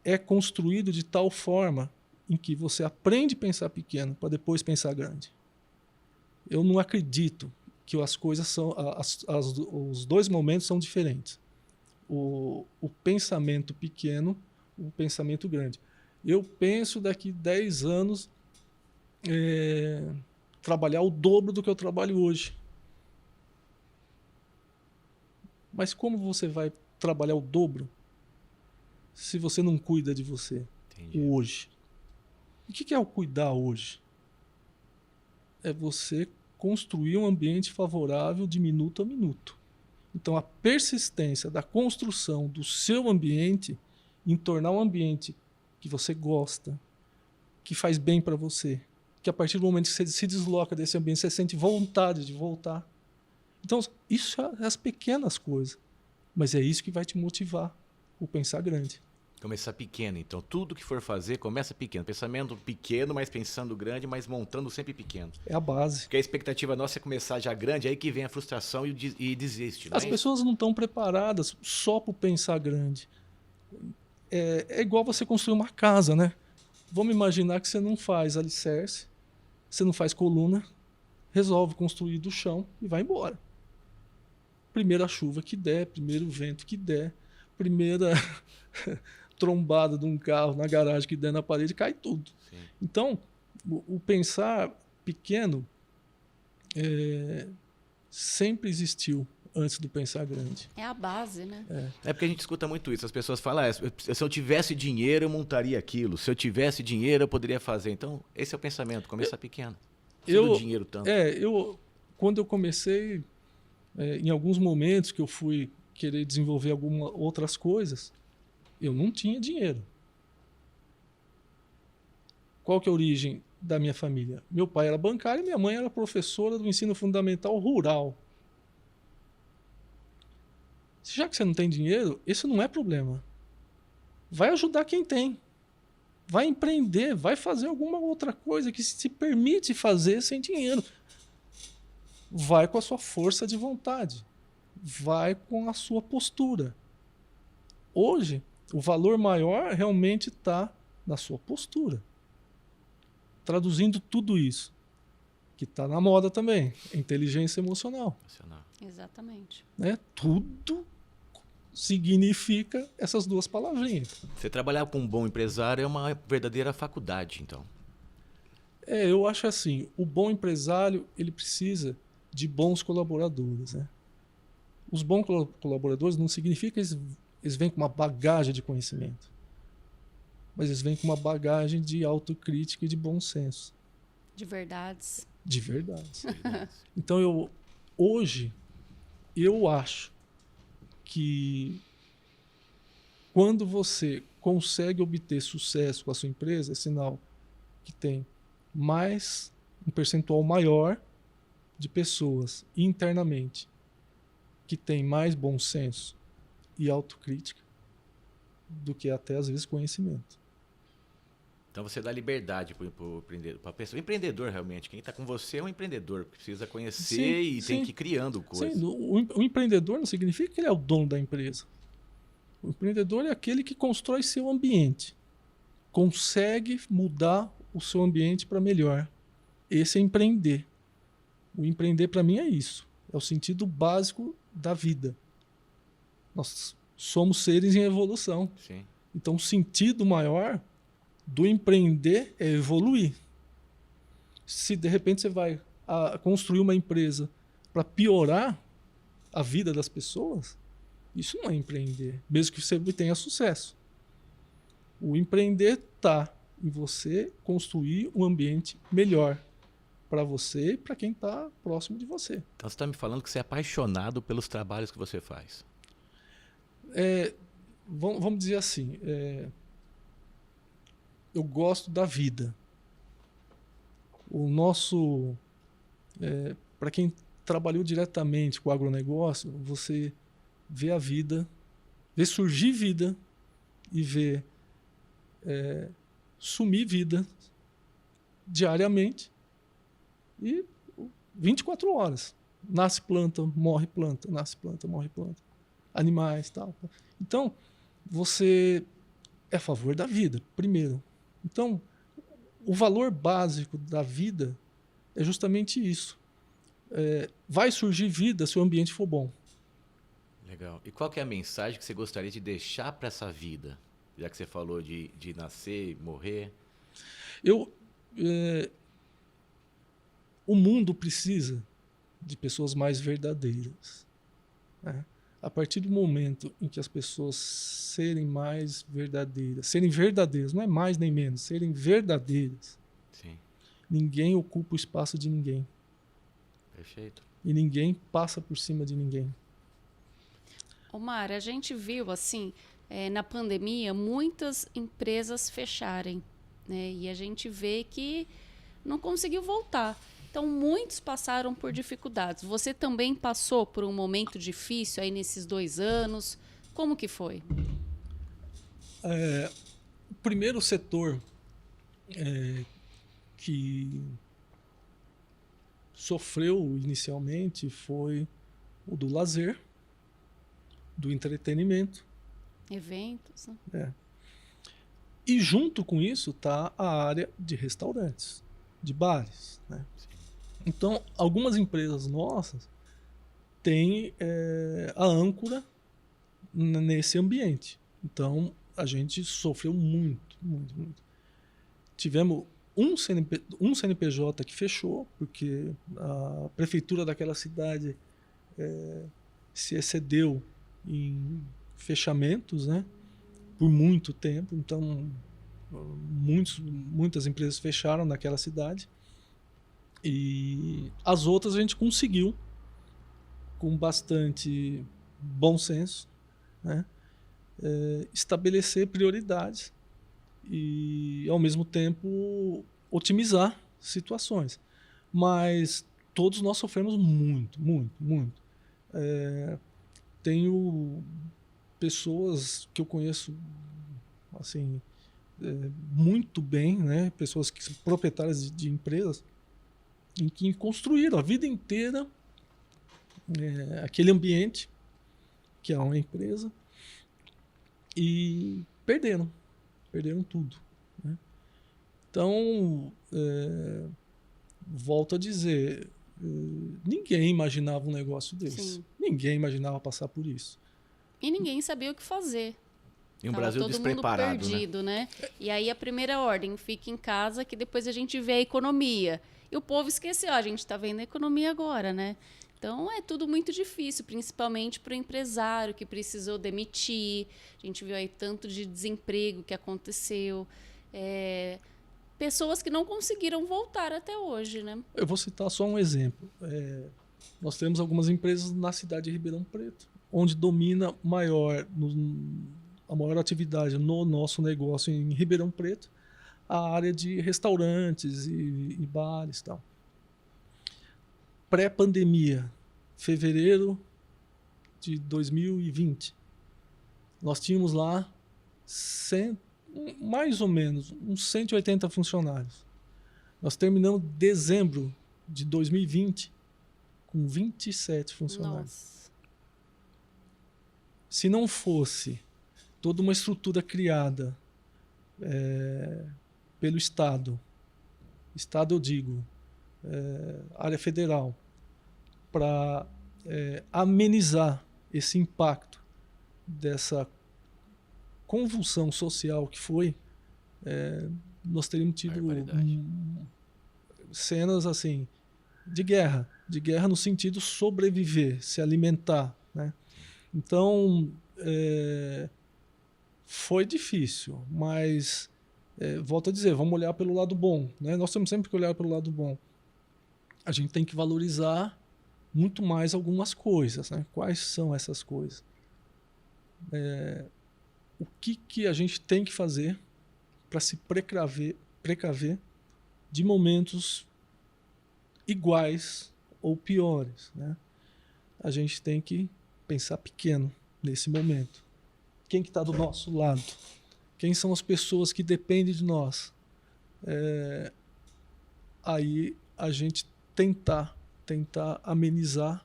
é construído de tal forma em que você aprende a pensar pequeno para depois pensar grande. Eu não acredito que as coisas são... os dois momentos são diferentes. O pensamento pequeno, o pensamento grande. Eu penso daqui 10 anos trabalhar o dobro do que eu trabalho hoje. Mas como você vai trabalhar o dobro se você não cuida de você? Entendi. Hoje? O que é o cuidar hoje? É você construir um ambiente favorável de minuto a minuto. Então, a persistência da construção do seu ambiente em tornar um ambiente que você gosta, que faz bem para você, que a partir do momento que você se desloca desse ambiente, você sente vontade de voltar. Então, isso é as pequenas coisas, mas é isso que vai te motivar, o pensar grande. Começar pequeno, então. Tudo que for fazer, começa pequeno. Pensamento pequeno, mas pensando grande, mas montando sempre pequeno. É a base. Porque a expectativa nossa é começar já grande, aí que vem a frustração e desiste. As pessoas não estão preparadas só para pensar grande. É igual você construir uma casa, né? Vamos imaginar que você não faz alicerce, você não faz coluna, resolve construir do chão e vai embora. Primeira chuva que der, primeiro vento que der, primeira trombada de um carro na garagem que der na parede, cai tudo. Sim. Então, o pensar pequeno sempre existiu antes do pensar grande. É a base, né? É porque a gente escuta muito isso. As pessoas falam, se eu tivesse dinheiro, eu montaria aquilo. Se eu tivesse dinheiro, eu poderia fazer. Então, esse é o pensamento, começar pequeno. Não dinheiro tanto. Quando eu comecei, em alguns momentos que eu fui querer desenvolver algumas outras coisas, eu não tinha dinheiro. Qual que é a origem da minha família? Meu pai era bancário e minha mãe era professora do ensino fundamental rural. Já que você não tem dinheiro, esse não é problema. Vai ajudar quem tem. Vai empreender, vai fazer alguma outra coisa que se permite fazer sem dinheiro. Vai com a sua força de vontade. Vai com a sua postura. Hoje, o valor maior realmente está na sua postura. Traduzindo tudo isso, que está na moda também, inteligência emocional. Exatamente. Né? Tudo significa essas duas palavrinhas. Você trabalhar com um bom empresário é uma verdadeira faculdade, então. Eu acho assim, o bom empresário ele precisa de bons colaboradores. Né? Os bons colaboradores não significa que eles vêm com uma bagagem de conhecimento, mas eles vêm com uma bagagem de autocrítica e de bom senso. De verdades. De verdades. Então, hoje, eu acho que quando você consegue obter sucesso com a sua empresa, é sinal que tem um percentual maior de pessoas internamente que tem mais bom senso e autocrítica do que até às vezes conhecimento. Então você dá liberdade para a pessoa. O empreendedor, realmente, quem está com você é um empreendedor, que precisa conhecer tem que ir criando coisas. Sim, o empreendedor não significa que ele é o dono da empresa. O empreendedor é aquele que constrói seu ambiente, consegue mudar o seu ambiente para melhor. Esse é empreender. O empreender, para mim, é isso. É o sentido básico da vida. Nós somos seres em evolução. Sim. Então, o sentido maior do empreender é evoluir. Se de repente você vai construir uma empresa para piorar a vida das pessoas, isso não é empreender, mesmo que você tenha sucesso. O empreender está em você construir um ambiente melhor para você e para quem está próximo de você. Então você está me falando que você é apaixonado pelos trabalhos que você faz. Vamos dizer assim, eu gosto da vida. O nosso... para quem trabalhou diretamente com o agronegócio, você vê a vida, vê surgir vida e vê sumir vida diariamente e 24 horas. Nasce planta, morre planta, nasce planta, morre planta. Animais, tal. Então, você é a favor da vida, primeiro. Então, o valor básico da vida é justamente isso. Vai surgir vida se o ambiente for bom. Legal. E qual que é a mensagem que você gostaria de deixar para essa vida? Já que você falou de nascer e morrer. O mundo precisa de pessoas mais verdadeiras, né? A partir do momento em que as pessoas serem verdadeiras, não é mais nem menos, serem verdadeiras, Sim. ninguém ocupa o espaço de ninguém. Perfeito. E ninguém passa por cima de ninguém. Omar, a gente viu, assim, na pandemia, muitas empresas fecharem, né? E a gente vê que não conseguiu voltar. Então, muitos passaram por dificuldades. Você também passou por um momento difícil aí nesses 2 anos? Como que foi? O primeiro setor que sofreu inicialmente foi o do lazer, do entretenimento. Eventos, né? E junto com isso está a área de restaurantes, de bares, né? Então, algumas empresas nossas têm a âncora nesse ambiente. Então, a gente sofreu muito, muito, muito. Tivemos um CNPJ que fechou, porque a prefeitura daquela cidade se excedeu em fechamentos, né, por muito tempo. Então, muitas empresas fecharam naquela cidade. E as outras a gente conseguiu, com bastante bom senso, né, estabelecer prioridades e, ao mesmo tempo, otimizar situações. Mas todos nós sofremos muito, muito, muito. Tenho pessoas que eu conheço assim, muito bem, né, pessoas que são proprietárias de empresas, em que construíram a vida inteira aquele ambiente, que é uma empresa, e perderam tudo, né? Então, volto a dizer, ninguém imaginava um negócio desse. Sim. Ninguém imaginava passar por isso. E ninguém sabia o que fazer. E um Tava Brasil todo despreparado, mundo perdido, né? E aí a primeira ordem, fique em casa, que depois a gente vê a economia. E o povo esqueceu, a gente está vendo a economia agora, né? Então é tudo muito difícil, principalmente para o empresário que precisou demitir. A gente viu aí tanto de desemprego que aconteceu. Pessoas que não conseguiram voltar até hoje, né? Eu vou citar só um exemplo. Nós temos algumas empresas na cidade de Ribeirão Preto, onde domina a maior atividade no nosso negócio em Ribeirão Preto, a área de restaurantes e bares e tal. Pré-pandemia, fevereiro de 2020, nós tínhamos lá mais ou menos uns 180 funcionários. Nós terminamos dezembro de 2020 com 27 funcionários. Nossa. Se não fosse toda uma estrutura criada pelo Estado eu digo, área federal, para amenizar esse impacto dessa convulsão social que foi, nós teríamos tido cenas assim de guerra no sentido sobreviver, se alimentar, né? Então, foi difícil, mas volto a dizer, vamos olhar pelo lado bom, né? Nós temos sempre que olhar pelo lado bom. A gente tem que valorizar muito mais algumas coisas, né? Quais são essas coisas? O que a gente tem que fazer para se precaver de momentos iguais ou piores, né? A gente tem que pensar pequeno nesse momento. Quem que está do nosso lado? Quem são as pessoas que dependem de nós? aí a gente tentar amenizar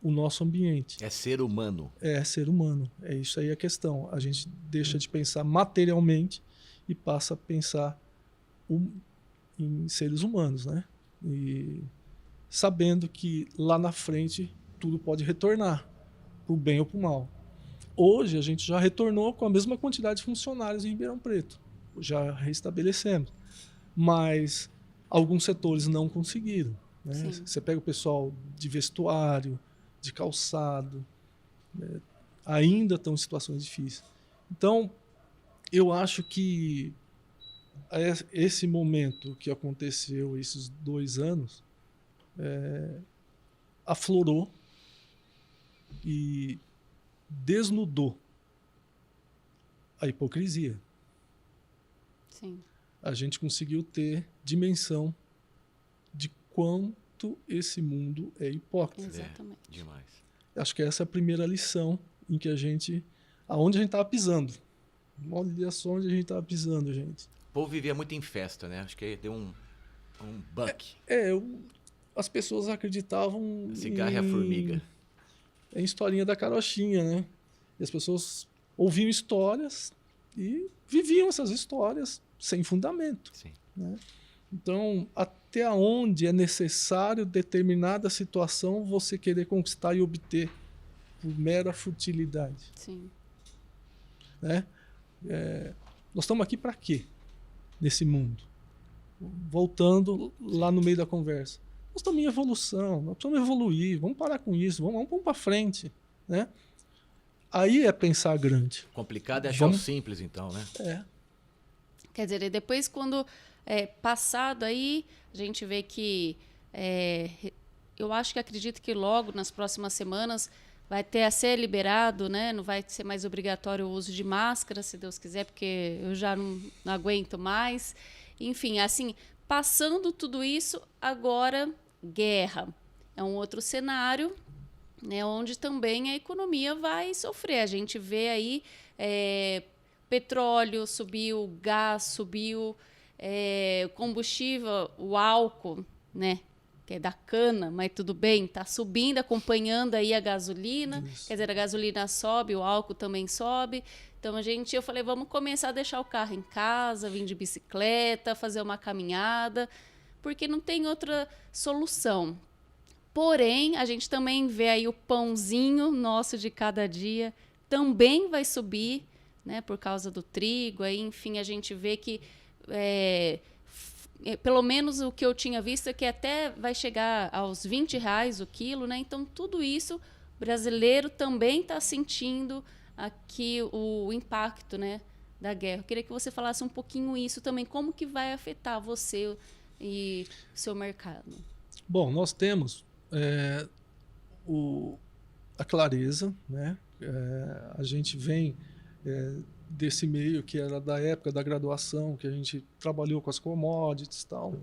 o nosso ambiente. É ser humano. É ser humano. É isso aí a questão. A gente deixa de pensar materialmente e passa a pensar em seres humanos, né? E sabendo que lá na frente tudo pode retornar, para o bem ou para o mal. Hoje a gente já retornou com a mesma quantidade de funcionários em Ribeirão Preto. Já restabelecemos. Mas alguns setores não conseguiram. Né? Você pega o pessoal de vestuário, de calçado, né? Ainda estão em situações difíceis. Então, eu acho que esse momento que aconteceu, esses 2 anos, aflorou e desnudou a hipocrisia. Sim. A gente conseguiu ter dimensão de quanto esse mundo é hipócrita. Exatamente. Demais. Acho que essa é a primeira lição em que aonde a gente estava pisando. Olha só onde a gente estava pisando, gente. O povo vivia muito em festa, né? Acho que deu um buck. As pessoas acreditavam Cigarro e a formiga. Em historinha da carochinha, né? E as pessoas ouviam histórias e viviam essas histórias sem fundamento. Sim. Né? Então, até onde é necessário determinada situação você querer conquistar e obter por mera futilidade? Sim. Né? Nós estamos aqui para quê? Nesse mundo. Voltando lá no meio da conversa. Nós estamos em evolução, nós precisamos evoluir, vamos parar com isso, vamos para frente. Né? Aí é pensar grande. Complicado é achar o simples, então, né? Quer dizer, depois quando passado aí, a gente vê que eu acredito que logo nas próximas semanas vai ter a ser liberado, né? Não vai ser mais obrigatório o uso de máscara, se Deus quiser, porque eu já não aguento mais. Enfim, assim, passando tudo isso, agora guerra. É um outro cenário, né, onde também a economia vai sofrer. A gente vê aí petróleo subiu, gás subiu, combustível, o álcool, né, que é da cana, mas tudo bem, está subindo, acompanhando aí a gasolina. Isso. Quer dizer, a gasolina sobe, o álcool também sobe. Então, eu falei, vamos começar a deixar o carro em casa, vir de bicicleta, fazer uma caminhada, porque não tem outra solução. Porém, a gente também vê aí o pãozinho nosso de cada dia também vai subir, né, por causa do trigo. Aí, enfim, a gente vê que, pelo menos o que eu tinha visto é que até vai chegar aos R$20 o quilo, né? Então, tudo isso, o brasileiro também está sentindo aqui o impacto, né, da guerra. Eu queria que você falasse um pouquinho isso também, como que vai afetar você e o seu mercado. Bom, nós temos a clareza, né? A gente vem desse meio que era da época da graduação, que a gente trabalhou com as commodities e tal.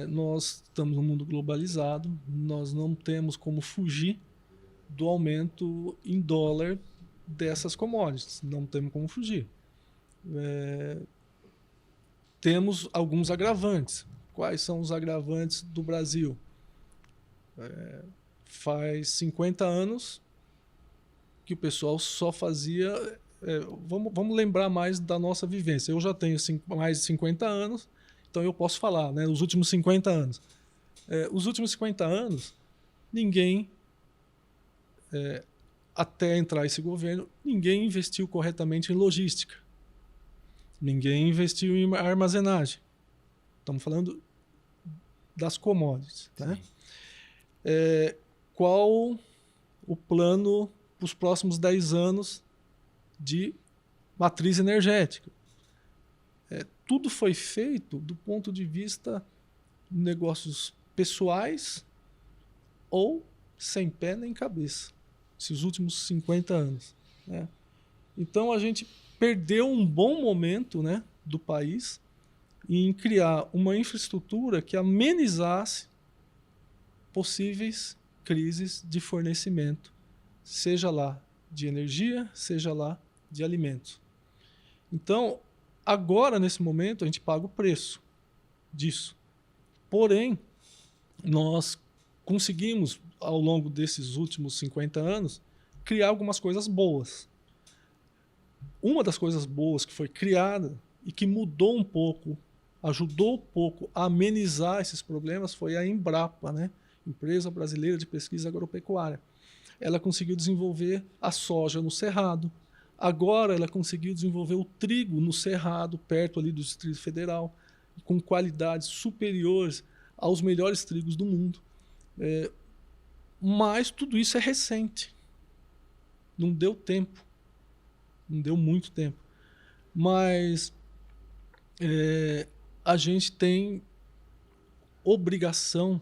Nós estamos num mundo globalizado, nós não temos como fugir do aumento em dólar dessas commodities, não temos como fugir. Temos alguns agravantes. Quais são os agravantes do Brasil? Faz 50 anos que o pessoal só fazia... vamos lembrar mais da nossa vivência. Eu já tenho mais de 50 anos, então eu posso falar, né, os últimos 50 anos. Os últimos 50 anos, ninguém, até entrar esse governo, ninguém investiu corretamente em logística. Ninguém investiu em armazenagem. Estamos falando das commodities. Né? Qual o plano para os próximos 10 anos de matriz energética? Tudo foi feito do ponto de vista de negócios pessoais ou sem pé nem cabeça. Esses últimos 50 anos. Né? Então, a gente perdeu um bom momento, né, do país em criar uma infraestrutura que amenizasse possíveis crises de fornecimento, seja lá de energia, seja lá de alimentos. Então, agora, nesse momento, a gente paga o preço. disso. Porém, nós conseguimos, ao longo desses últimos 50 anos, criar algumas coisas boas. Uma das coisas boas que foi criada e que mudou um pouco, ajudou um pouco a amenizar esses problemas foi a Embrapa, né? Empresa Brasileira de Pesquisa Agropecuária. Ela conseguiu desenvolver a soja no Cerrado. Agora ela conseguiu desenvolver o trigo no Cerrado, perto ali do Distrito Federal, com qualidades superiores aos melhores trigos do mundo. Mas tudo isso é recente. Não deu tempo. Não deu muito tempo. Mas a gente tem obrigação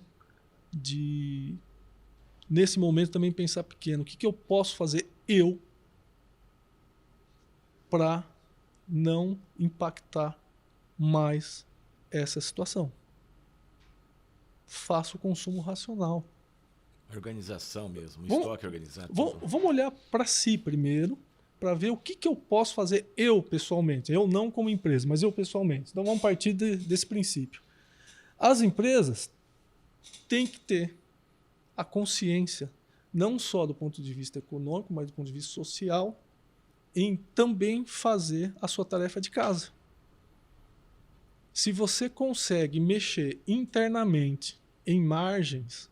de, nesse momento, também pensar pequeno. O que eu posso fazer para não impactar mais essa situação? Faça o consumo racional. Organização mesmo, estoque organizado. Vamos olhar para si primeiro, para ver o que eu posso fazer pessoalmente. Eu não como empresa, mas eu pessoalmente. Então vamos partir desse princípio. As empresas têm que ter a consciência, não só do ponto de vista econômico, mas do ponto de vista social, em também fazer a sua tarefa de casa. Se você consegue mexer internamente em margens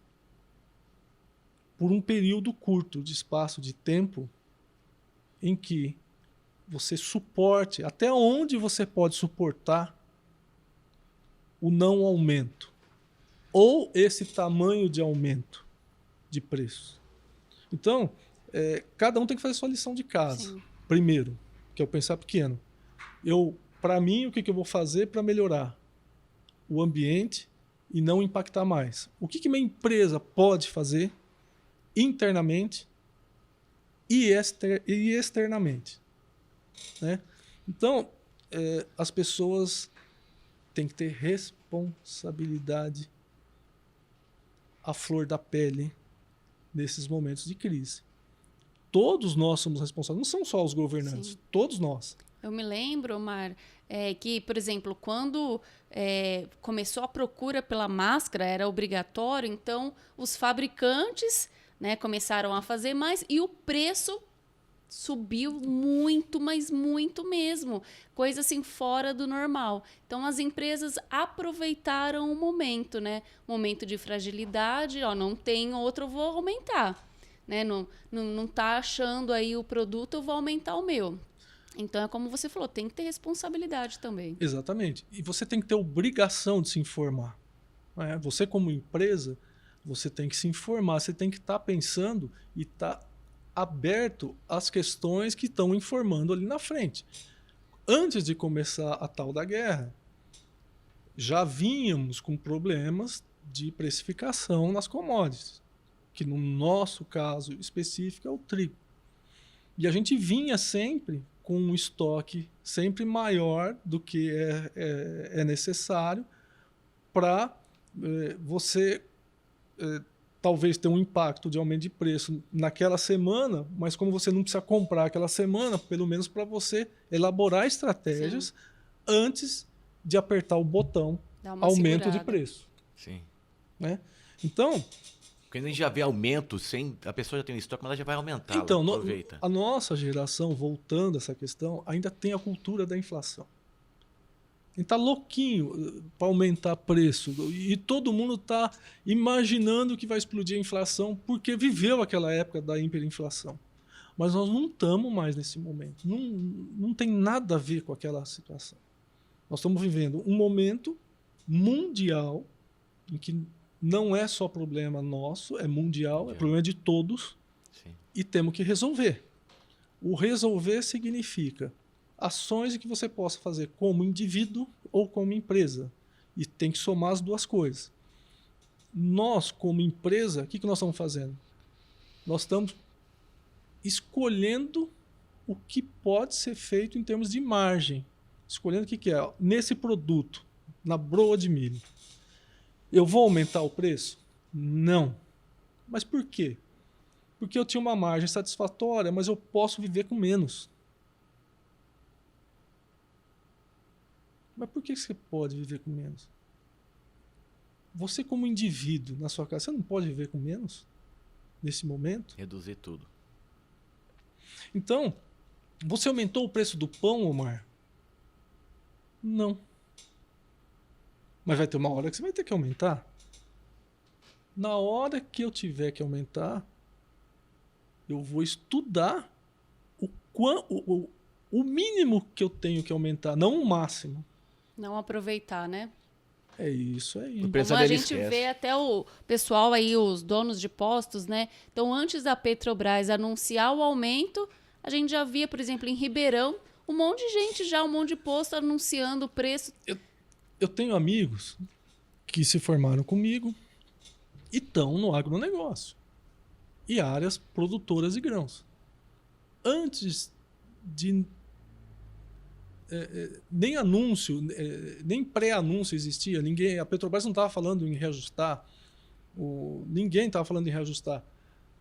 por um período curto de espaço de tempo em que você suporte, até onde você pode suportar o não aumento ou esse tamanho de aumento de preço. Então, cada um tem que fazer sua lição de casa. Sim. Primeiro, que é o pensar pequeno. Para mim, o que eu vou fazer para melhorar o ambiente e não impactar mais? O que minha empresa pode fazer internamente e externamente, né? Então, as pessoas têm que ter responsabilidade à flor da pele nesses momentos de crise. Todos nós somos responsáveis, não são só os governantes, sim, todos nós. Eu me lembro, Omar, que, por exemplo, quando começou a procura pela máscara, era obrigatório, então os fabricantes, né, começaram a fazer mais e o preço subiu muito, mas muito mesmo. Coisa assim fora do normal. Então as empresas aproveitaram o momento, né? Momento de fragilidade, não tem outro, eu vou aumentar. Né? Não tá achando aí o produto, eu vou aumentar o meu. Então é como você falou, tem que ter responsabilidade também. Exatamente. E você tem que ter obrigação de se informar. Né? Você como empresa, você tem que se informar, você tem que estar pensando e estar aberto às questões que estão informando ali na frente. Antes de começar a tal da guerra, já vínhamos com problemas de precificação nas commodities, que no nosso caso específico é o trigo. E a gente vinha sempre com um estoque sempre maior do que é necessário para você talvez ter um impacto de aumento de preço naquela semana, mas como você não precisa comprar aquela semana, pelo menos para você elaborar estratégias, sim, antes de apertar o botão aumento segurada de preço. Sim. Né? Então, porque a gente já vê aumento, a pessoa já tem um estoque, mas ela já vai aumentar. Então, a nossa geração, voltando a essa questão, ainda tem a cultura da inflação. A gente está louquinho para aumentar preço. E todo mundo está imaginando que vai explodir a inflação porque viveu aquela época da hiperinflação. Mas nós não estamos mais nesse momento. Não tem nada a ver com aquela situação. Nós estamos vivendo um momento mundial em que não é só problema nosso, é mundial, é problema de todos. Sim. E temos que resolver. O resolver significa ações que você possa fazer como indivíduo ou como empresa. E tem que somar as duas coisas. Nós, como empresa, o que nós estamos fazendo? Nós estamos escolhendo o que pode ser feito em termos de margem. Escolhendo o que é. Nesse produto, na broa de milho, eu vou aumentar o preço? Não. Mas por quê? Porque eu tinha uma margem satisfatória, mas eu posso viver com menos. Mas por que você pode viver com menos? você como indivíduo na sua casa, você não pode viver com menos nesse momento? Reduzir tudo. Então, você aumentou o preço do pão, Omar? Não. Mas vai ter uma hora que você vai ter que aumentar. Na hora que eu tiver que aumentar, eu vou estudar o mínimo que eu tenho que aumentar, não o máximo. Não aproveitar, né? É isso aí. O Como empresário a ele gente esquece. vê até o pessoal aí, os donos de postos, né? Então, antes da Petrobras anunciar o aumento, a gente já via, por exemplo, em Ribeirão, um monte de gente já, um monte de posto anunciando o preço. Eu tenho amigos que se formaram comigo e estão no agronegócio e áreas produtoras de grãos. Antes de nem anúncio, nem pré-anúncio existia. A Petrobras não estava falando em reajustar. Ninguém estava falando em reajustar.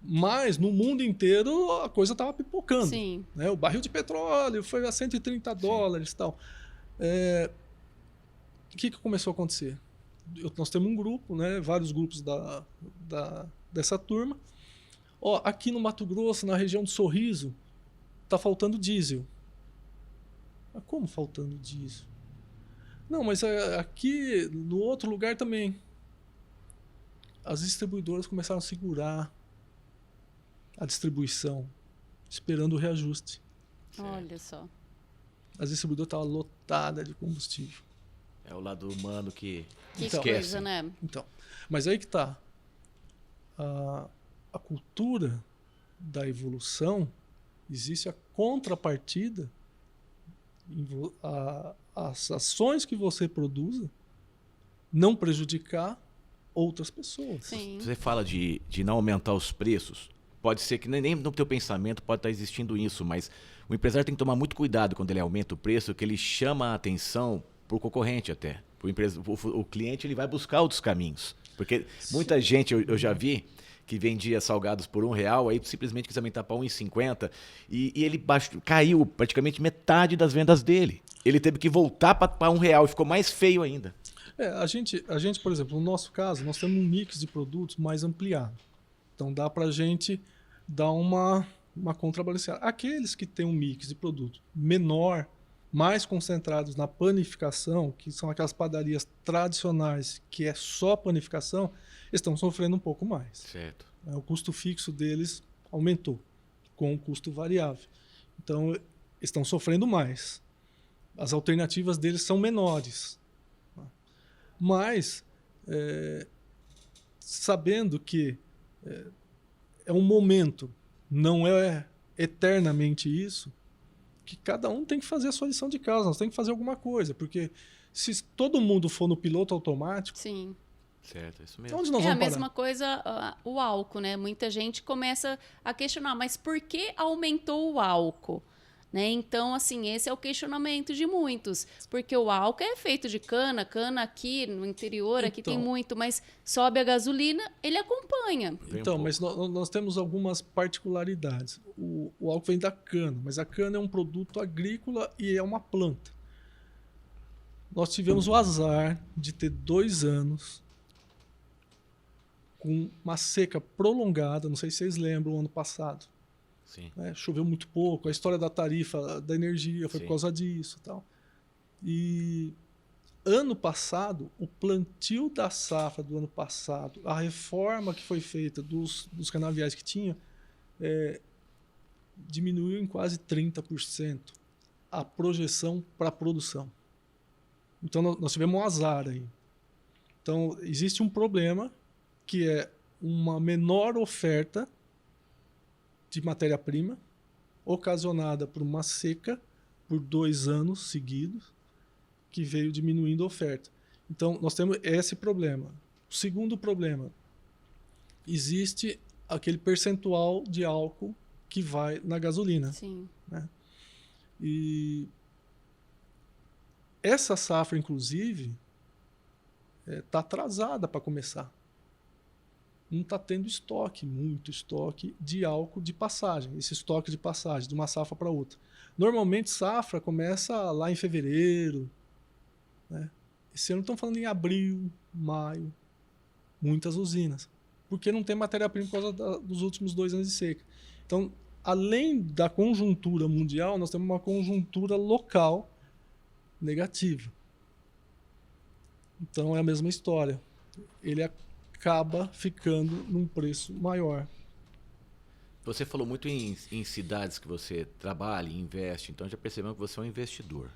Mas no mundo inteiro a coisa estava pipocando. Sim. Né? O barril de petróleo foi a $130 e tal. O que começou a acontecer? Nós temos um grupo, né? Vários grupos dessa turma. Aqui no Mato Grosso, na região do Sorriso, está faltando diesel. Mas como faltando diesel? Não, mas aqui no outro lugar também. As distribuidoras começaram a segurar a distribuição, esperando o reajuste. Olha só. As distribuidoras estavam lotadas de combustível. É o lado humano que Que esquece. coisa, né? Então, mas aí que está. A cultura da evolução, existe a contrapartida, as ações que você produza, não prejudicar outras pessoas. Sim. Você fala de não aumentar os preços. Pode ser que nem no teu pensamento pode estar existindo isso, mas o empresário tem que tomar muito cuidado quando ele aumenta o preço, que ele chama a atenção para o concorrente até. O cliente ele vai buscar outros caminhos. Porque muita gente, eu já vi, que vendia salgados por R$1, aí simplesmente quis aumentar para R$1,50 e ele caiu praticamente metade das vendas dele. Ele teve que voltar para R$1 e ficou mais feio ainda. A gente, por exemplo, no nosso caso, nós temos um mix de produtos mais ampliado. Então dá para a gente dar uma contrabalanceada. Aqueles que têm um mix de produto menor, mais concentrados na panificação, que são aquelas padarias tradicionais, que é só panificação, estão sofrendo um pouco mais. Certo. O custo fixo deles aumentou, com o custo variável. Então, estão sofrendo mais. As alternativas deles são menores. Mas, sabendo que é um momento, não é eternamente isso, que cada um tem que fazer a sua lição de casa, nós temos que fazer alguma coisa, porque se todo mundo for no piloto automático, Sim. Certo, isso mesmo. onde nós É a vamos parar? mesma coisa o álcool, né? Muita gente começa a questionar, mas por que aumentou o álcool? Né? Então, assim, esse é o questionamento de muitos. Porque o álcool é feito de cana, cana aqui no interior, aqui tem muito, mas sobe a gasolina, ele acompanha. Então, mas nós temos algumas particularidades. O álcool vem da cana, mas a cana é um produto agrícola e é uma planta. Nós tivemos o azar de ter 2 anos com uma seca prolongada, não sei se vocês lembram, o ano passado. Sim. Choveu muito pouco, a história da tarifa da energia foi Sim. por causa disso e tal. E ano passado, o plantio da safra do ano passado, a reforma que foi feita dos canaviais que tinha, diminuiu em quase 30% a projeção para a produção. Então, nós tivemos um azar aí. Então, existe um problema que é uma menor oferta de matéria-prima ocasionada por uma seca por 2 anos seguidos que veio diminuindo a oferta. Então, nós temos esse problema. O segundo problema, existe aquele percentual de álcool que vai na gasolina. Sim. Né? E essa safra, inclusive, está atrasada para começar. Não está tendo muito estoque de álcool de passagem, esse estoque de passagem de uma safra para outra. Normalmente, safra começa lá em fevereiro. Né? Esse ano estão falando em abril, maio. muitas usinas, porque não tem matéria-prima por causa dos últimos 2 anos de seca. Então, além da conjuntura mundial, nós temos uma conjuntura local negativa. Então, é a mesma história. Ele acaba ficando num preço maior. Você falou muito em cidades que você trabalha e investe, então já percebemos que você é um investidor.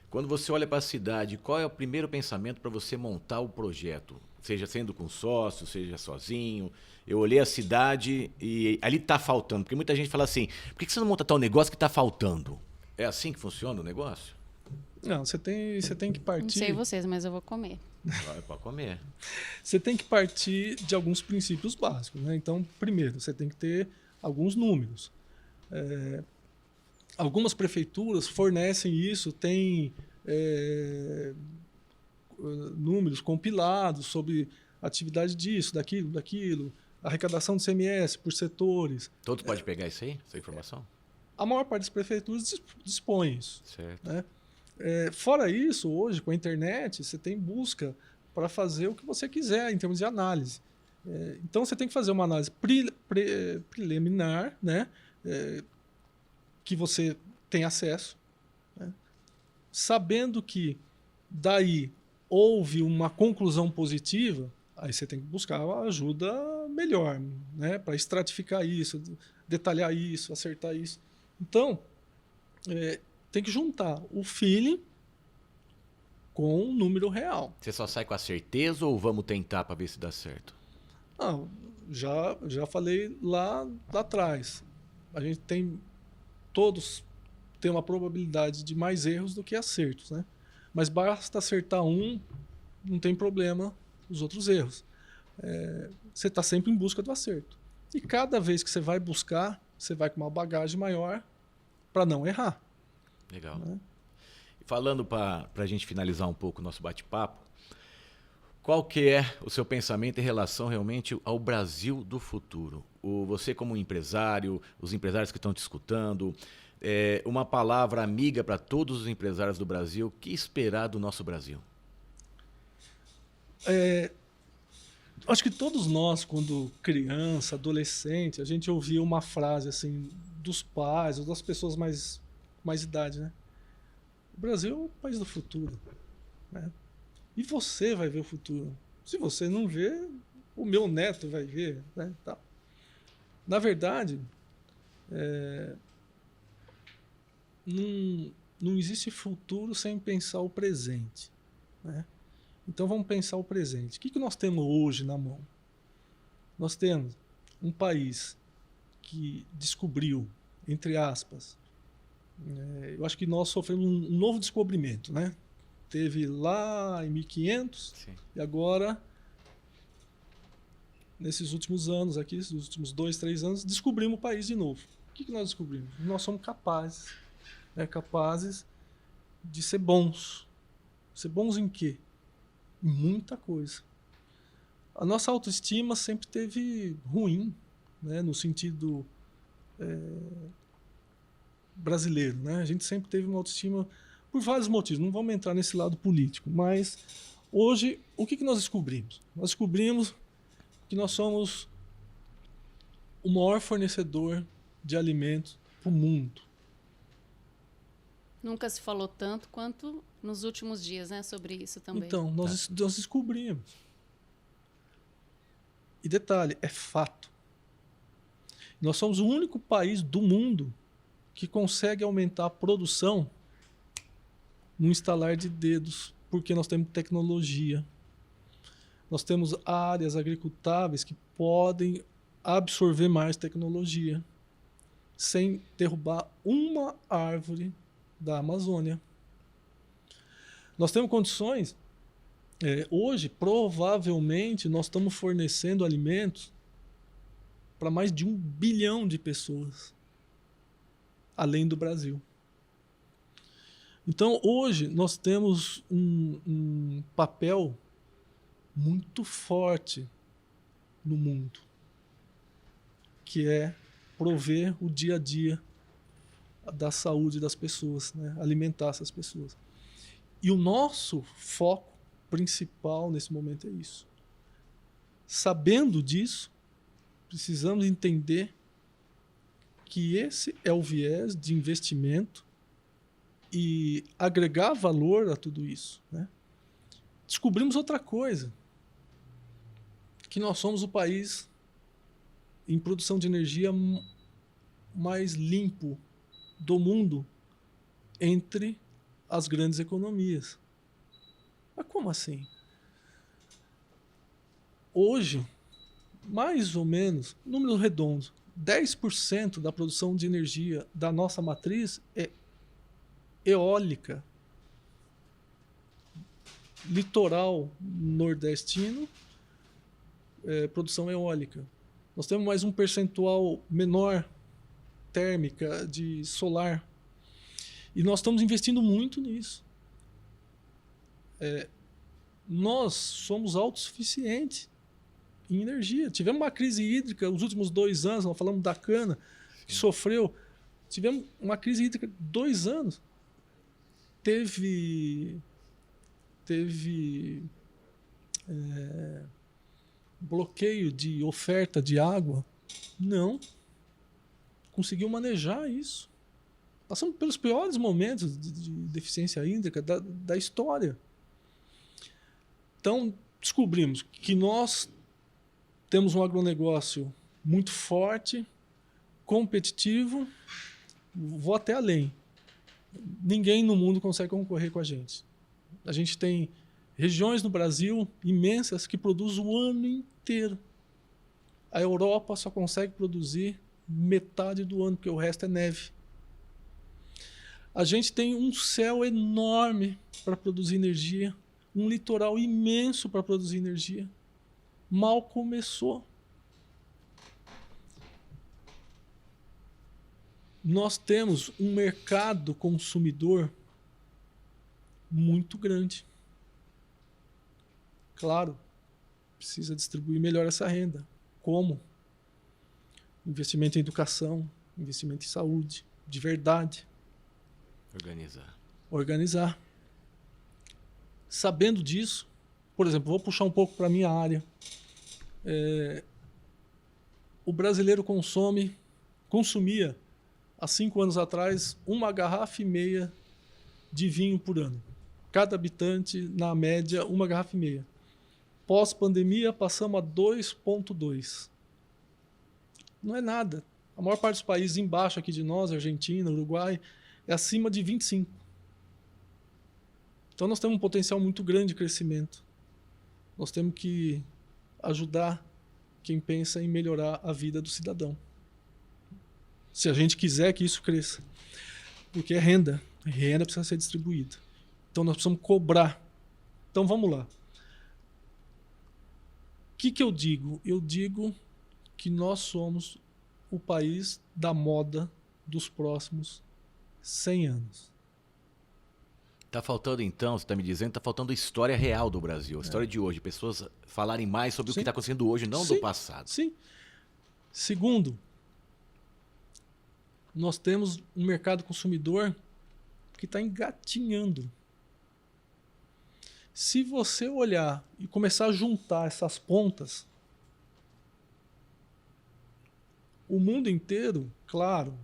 Quando você olha para a cidade, qual é o primeiro pensamento para você montar o projeto? Seja sendo com sócio, seja sozinho. Eu olhei a cidade e ali está faltando. Porque muita gente fala assim, por que você não monta tal negócio que está faltando? É assim que funciona o negócio? Não, você tem que partir... Não sei vocês, mas eu vou comer. Vai para comer. Você tem que partir de alguns princípios básicos, né? Então, primeiro, você tem que ter alguns números. Algumas prefeituras fornecem isso, tem números compilados sobre atividade disso, daquilo, arrecadação do CMS por setores. Todos podem pegar isso aí, essa informação? A maior parte das prefeituras dispõe isso. Certo. Né? Fora isso, hoje, com a internet, você tem busca para fazer o que você quiser em termos de análise. Então, você tem que fazer uma análise preliminar, né? Que você tem acesso, né? Sabendo que daí houve uma conclusão positiva, aí você tem que buscar uma ajuda melhor, né? Para estratificar isso, detalhar isso, acertar isso. Então, tem que juntar o feeling com o número real. Você só sai com a certeza ou vamos tentar para ver se dá certo? Não, já falei lá atrás. A gente todos têm uma probabilidade de mais erros do que acertos, né? Mas basta acertar um, não tem problema os outros erros. Você está sempre em busca do acerto. E cada vez que você vai buscar, você vai com uma bagagem maior para não errar. Legal. Né? Falando para a gente finalizar um pouco o nosso bate-papo, qual que é o seu pensamento em relação realmente ao Brasil do futuro? Você como empresário, os empresários que estão te escutando, uma palavra amiga para todos os empresários do Brasil, o que esperar do nosso Brasil? Acho que todos nós, quando criança, adolescente, a gente ouvia uma frase assim dos pais ou das pessoas mais idade, né? O Brasil é o país do futuro, né? E você vai ver o futuro. Se você não vê, o meu neto vai ver, né? Tá. Na verdade, não existe futuro sem pensar o presente, né? Então vamos pensar o presente. O que nós temos hoje na mão? Nós temos um país que descobriu, entre aspas, eu acho que nós sofremos um novo descobrimento, né? Teve lá em 1500. Sim. E agora, nesses últimos anos aqui, esses últimos 2, 3 anos, descobrimos o país de novo. O que nós descobrimos? Nós somos capazes, capazes de ser bons. Ser bons em quê? Em muita coisa. A nossa autoestima sempre teve ruim, né? No sentido brasileiro, né? A gente sempre teve uma autoestima por vários motivos, não vamos entrar nesse lado político, mas hoje, o que nós descobrimos? Nós descobrimos que nós somos o maior fornecedor de alimentos para o mundo. Nunca se falou tanto quanto nos últimos dias, né, sobre isso também. Então, nós descobrimos. E detalhe, é fato. Nós somos o único país do mundo que consegue aumentar a produção num estalar de dedos, porque nós temos tecnologia. Nós temos áreas agricultáveis que podem absorver mais tecnologia sem derrubar uma árvore da Amazônia. Nós temos condições, hoje, provavelmente, nós estamos fornecendo alimentos para mais de 1 bilhão de pessoas, além do Brasil. Então, hoje, nós temos um papel muito forte no mundo, que é prover o dia a dia da saúde das pessoas, né? Alimentar essas pessoas. E o nosso foco principal nesse momento é isso. Sabendo disso, precisamos entender que esse é o viés de investimento e agregar valor a tudo isso, né? Descobrimos outra coisa, que nós somos o país em produção de energia mais limpo do mundo entre as grandes economias. Mas como assim? Hoje, mais ou menos, número redondo, 10% da produção de energia da nossa matriz é eólica. Litoral nordestino, produção eólica. Nós temos mais um percentual menor térmica de solar. E nós estamos investindo muito nisso. Nós somos autossuficientes em energia. Tivemos uma crise hídrica nos últimos 2 anos, nós falamos da cana, que sofreu. Tivemos uma crise hídrica 2 anos. Teve bloqueio de oferta de água? Não. Conseguiu manejar isso. Passamos pelos piores momentos de deficiência hídrica da história. Então, descobrimos que nós temos um agronegócio muito forte, competitivo. Vou até além. Ninguém no mundo consegue concorrer com a gente. A gente tem regiões no Brasil imensas que produzem o ano inteiro. A Europa só consegue produzir metade do ano, porque o resto é neve. A gente tem um céu enorme para produzir energia, um litoral imenso para produzir energia. Mal começou. Nós temos um mercado consumidor muito grande. Claro, precisa distribuir melhor essa renda. Como? Investimento em educação, investimento em saúde, de verdade. Organizar. Sabendo disso, por exemplo, vou puxar um pouco para a minha área. O brasileiro consumia, há 5 anos atrás, 1,5 garrafa de vinho por ano. Cada habitante, na média, 1,5 garrafa. Pós-pandemia, passamos a 2,2. Não é nada. A maior parte dos países embaixo aqui de nós, Argentina, Uruguai, é acima de 25. Então nós temos um potencial muito grande de crescimento. Nós temos que ajudar quem pensa em melhorar a vida do cidadão. Se a gente quiser que isso cresça. Porque é renda. A renda precisa ser distribuída. Então nós precisamos cobrar. Então vamos lá. O que eu digo? Eu digo que nós somos o país da moda dos próximos 100 anos. Está faltando, então, você está me dizendo, está faltando a história real do Brasil, a história de hoje, pessoas falarem mais sobre o que está acontecendo hoje, não do passado. Sim. Segundo, nós temos um mercado consumidor que está engatinhando. Se você olhar e começar a juntar essas pontas, o mundo inteiro, claro,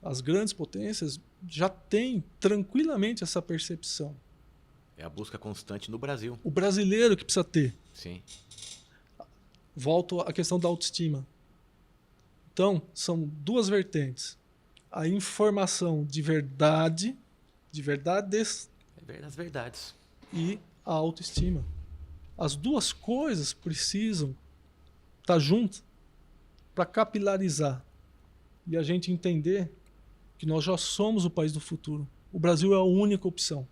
as grandes potências já têm tranquilamente essa percepção. É a busca constante no Brasil. O brasileiro que precisa ter. Sim. Volto à questão da autoestima. Então, são 2 vertentes. A informação de verdade, de verdades, das verdades, e a autoestima. As 2 coisas precisam estar juntas para capilarizar e a gente entender que nós já somos o país do futuro. O Brasil é a única opção,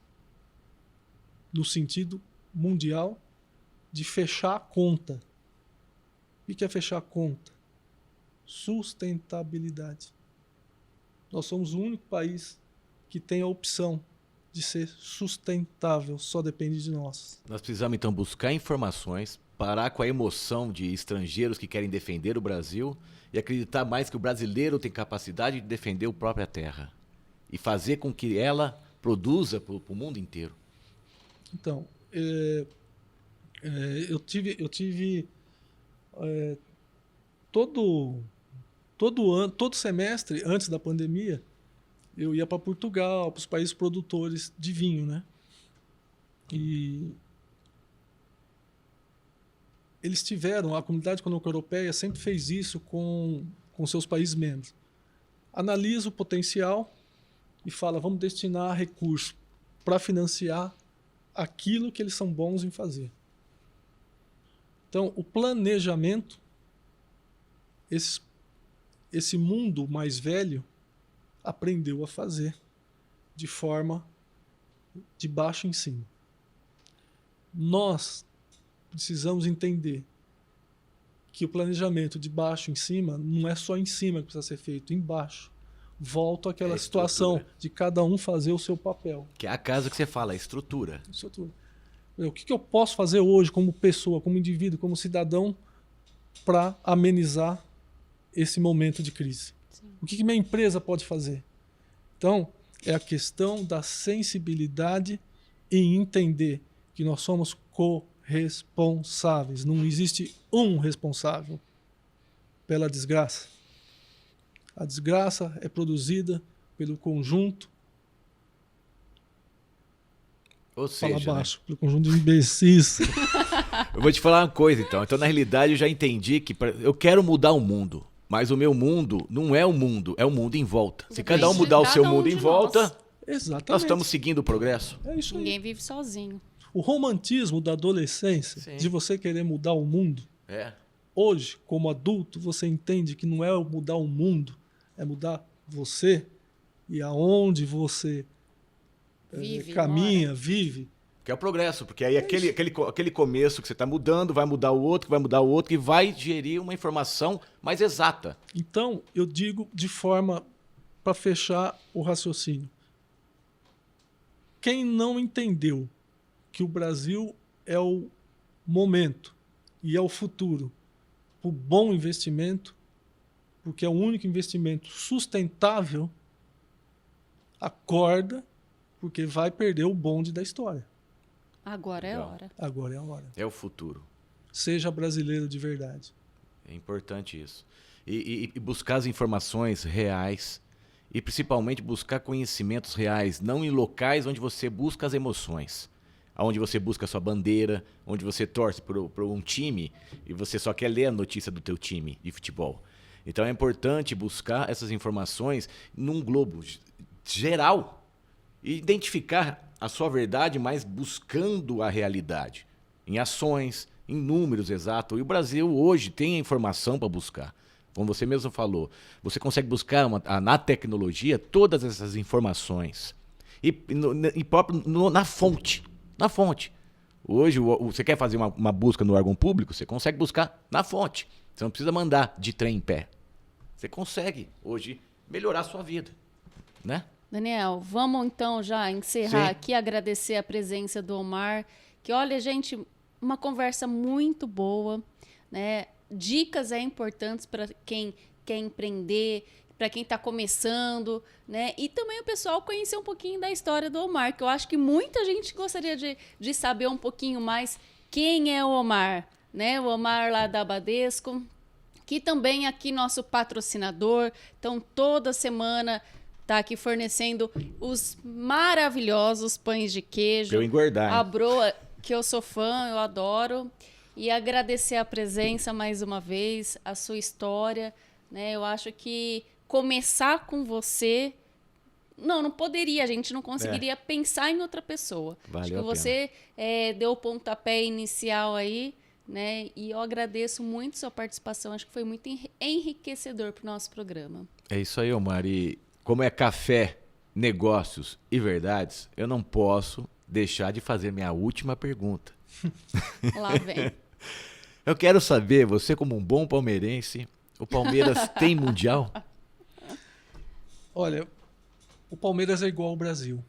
no sentido mundial, de fechar a conta. O que é fechar a conta? Sustentabilidade. Nós somos o único país que tem a opção de ser sustentável, só depende de nós. Nós precisamos, então, buscar informações, parar com a emoção de estrangeiros que querem defender o Brasil e acreditar mais que o brasileiro tem capacidade de defender a própria terra e fazer com que ela produza para o mundo inteiro. Então, Eu tive todo ano, todo semestre antes da pandemia, eu ia para Portugal, para os países produtores de vinho, né? E eles tiveram, a Comunidade Econômica Europeia sempre fez isso com seus países membros. Analisa o potencial e fala, vamos destinar recursos para financiar aquilo que eles são bons em fazer. Então, o planejamento, esse mundo mais velho aprendeu a fazer de forma de baixo em cima. Nós precisamos entender que o planejamento de baixo em cima não é só em cima que precisa ser feito, embaixo. Volta àquela situação de cada um fazer o seu papel. Que é a casa que você fala, a estrutura. Estrutura. O que eu posso fazer hoje como pessoa, como indivíduo, como cidadão, para amenizar esse momento de crise? Sim. O que minha empresa pode fazer? Então, é a questão da sensibilidade em entender que nós somos corresponsáveis. Não existe um responsável pela desgraça. A desgraça é produzida pelo conjunto, ou seja, fala baixo, pelo conjunto de imbecis. Eu vou te falar uma coisa, então. Então, na realidade, eu já entendi que eu quero mudar o mundo, mas o meu mundo não é o mundo, é o mundo em volta. Se cada um mudar o seu mundo em volta, exatamente, nós estamos seguindo o progresso. É isso aí. Ninguém vive sozinho. O romantismo da adolescência, sim, de você querer mudar o mundo, hoje, como adulto, você entende que não é mudar o mundo, é mudar você e aonde você caminha, vive. Que é o progresso, porque aí aquele começo que você está mudando, vai mudar o outro, que vai mudar o outro, que vai gerir uma informação mais exata. Então, eu digo de forma para fechar o raciocínio. Quem não entendeu que o Brasil é o momento e é o futuro para o bom investimento, porque é o único investimento sustentável, acorda, porque vai perder o bonde da história. Agora é a hora. Agora é a hora. É o futuro. Seja brasileiro de verdade. É importante isso. E buscar as informações reais e principalmente buscar conhecimentos reais, não em locais onde você busca as emoções. Onde você busca a sua bandeira, onde você torce por um time e você só quer ler a notícia do teu time de futebol. Então é importante buscar essas informações num globo geral e identificar a sua verdade, mas buscando a realidade, em ações, em números exatos. E o Brasil hoje tem a informação para buscar. Como você mesmo falou, você consegue buscar na tecnologia todas essas informações na fonte. Na fonte. Hoje, você quer fazer uma busca no órgão público, você consegue buscar na fonte. Você não precisa mandar de trem em pé. Você consegue, hoje, melhorar a sua vida. Né? Daniel, vamos então já encerrar aqui, agradecer a presença do Omar, que olha, gente, uma conversa muito boa, né? Dicas importantes para quem quer empreender, para quem está começando, né? E também o pessoal conhecer um pouquinho da história do Omar, que eu acho que muita gente gostaria de saber um pouquinho mais quem é o Omar, né? O Omar lá da Bradesco, que também é aqui nosso patrocinador, então toda semana está aqui fornecendo os maravilhosos pães de queijo. Pra eu engordar. A broa, que eu sou fã, eu adoro. E agradecer a presença mais uma vez, a sua história, né? Eu acho que começar com você, não poderia, a gente não conseguiria pensar em outra pessoa. Valeu acho que você deu o pontapé inicial aí, né? E eu agradeço muito sua participação, acho que foi muito enriquecedor para o nosso programa. É isso aí, Omar. E como é café, negócios e verdades, eu não posso deixar de fazer minha última pergunta. Lá vem. Eu quero saber, você como um bom palmeirense, o Palmeiras tem mundial? Olha, o Palmeiras é igual ao Brasil.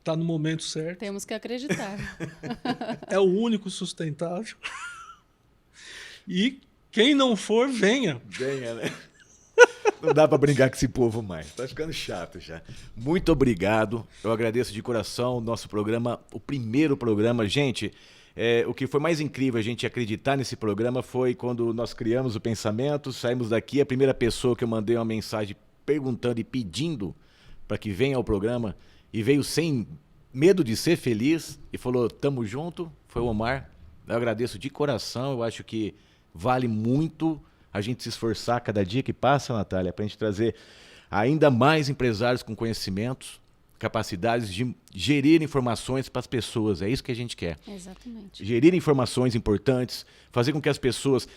Tá no momento certo. Temos que acreditar. É o único sustentável. E quem não for, venha. Venha, né? Não dá para brincar com esse povo mais. Tá ficando chato já. Muito obrigado. Eu agradeço de coração o nosso programa, o primeiro programa. Gente, o que foi mais incrível a gente acreditar nesse programa foi quando nós criamos o pensamento, saímos daqui, a primeira pessoa que eu mandei uma mensagem perguntando e pedindo para que venha ao programa e veio sem medo de ser feliz e falou, tamo junto, foi o Omar. Eu agradeço de coração, eu acho que vale muito a gente se esforçar cada dia que passa, Natália, para a gente trazer ainda mais empresários com conhecimentos, capacidades de gerir informações para as pessoas. É isso que a gente quer. Exatamente. Gerir informações importantes, fazer com que as pessoas,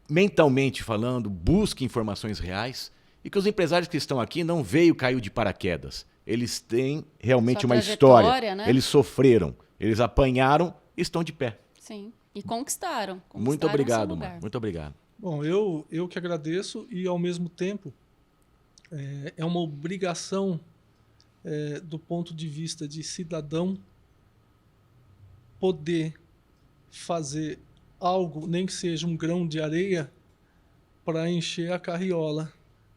mentalmente falando, busquem informações reais e que os empresários que estão aqui não caiu de paraquedas. Eles têm realmente Sua uma trajetória, história. né? Eles sofreram, eles apanharam e estão de pé. Sim. E conquistaram. Muito obrigado, Omar. Muito obrigado. Bom, eu que agradeço e, ao mesmo tempo, é uma obrigação, do ponto de vista de cidadão, poder fazer algo, nem que seja um grão de areia, para encher a carriola,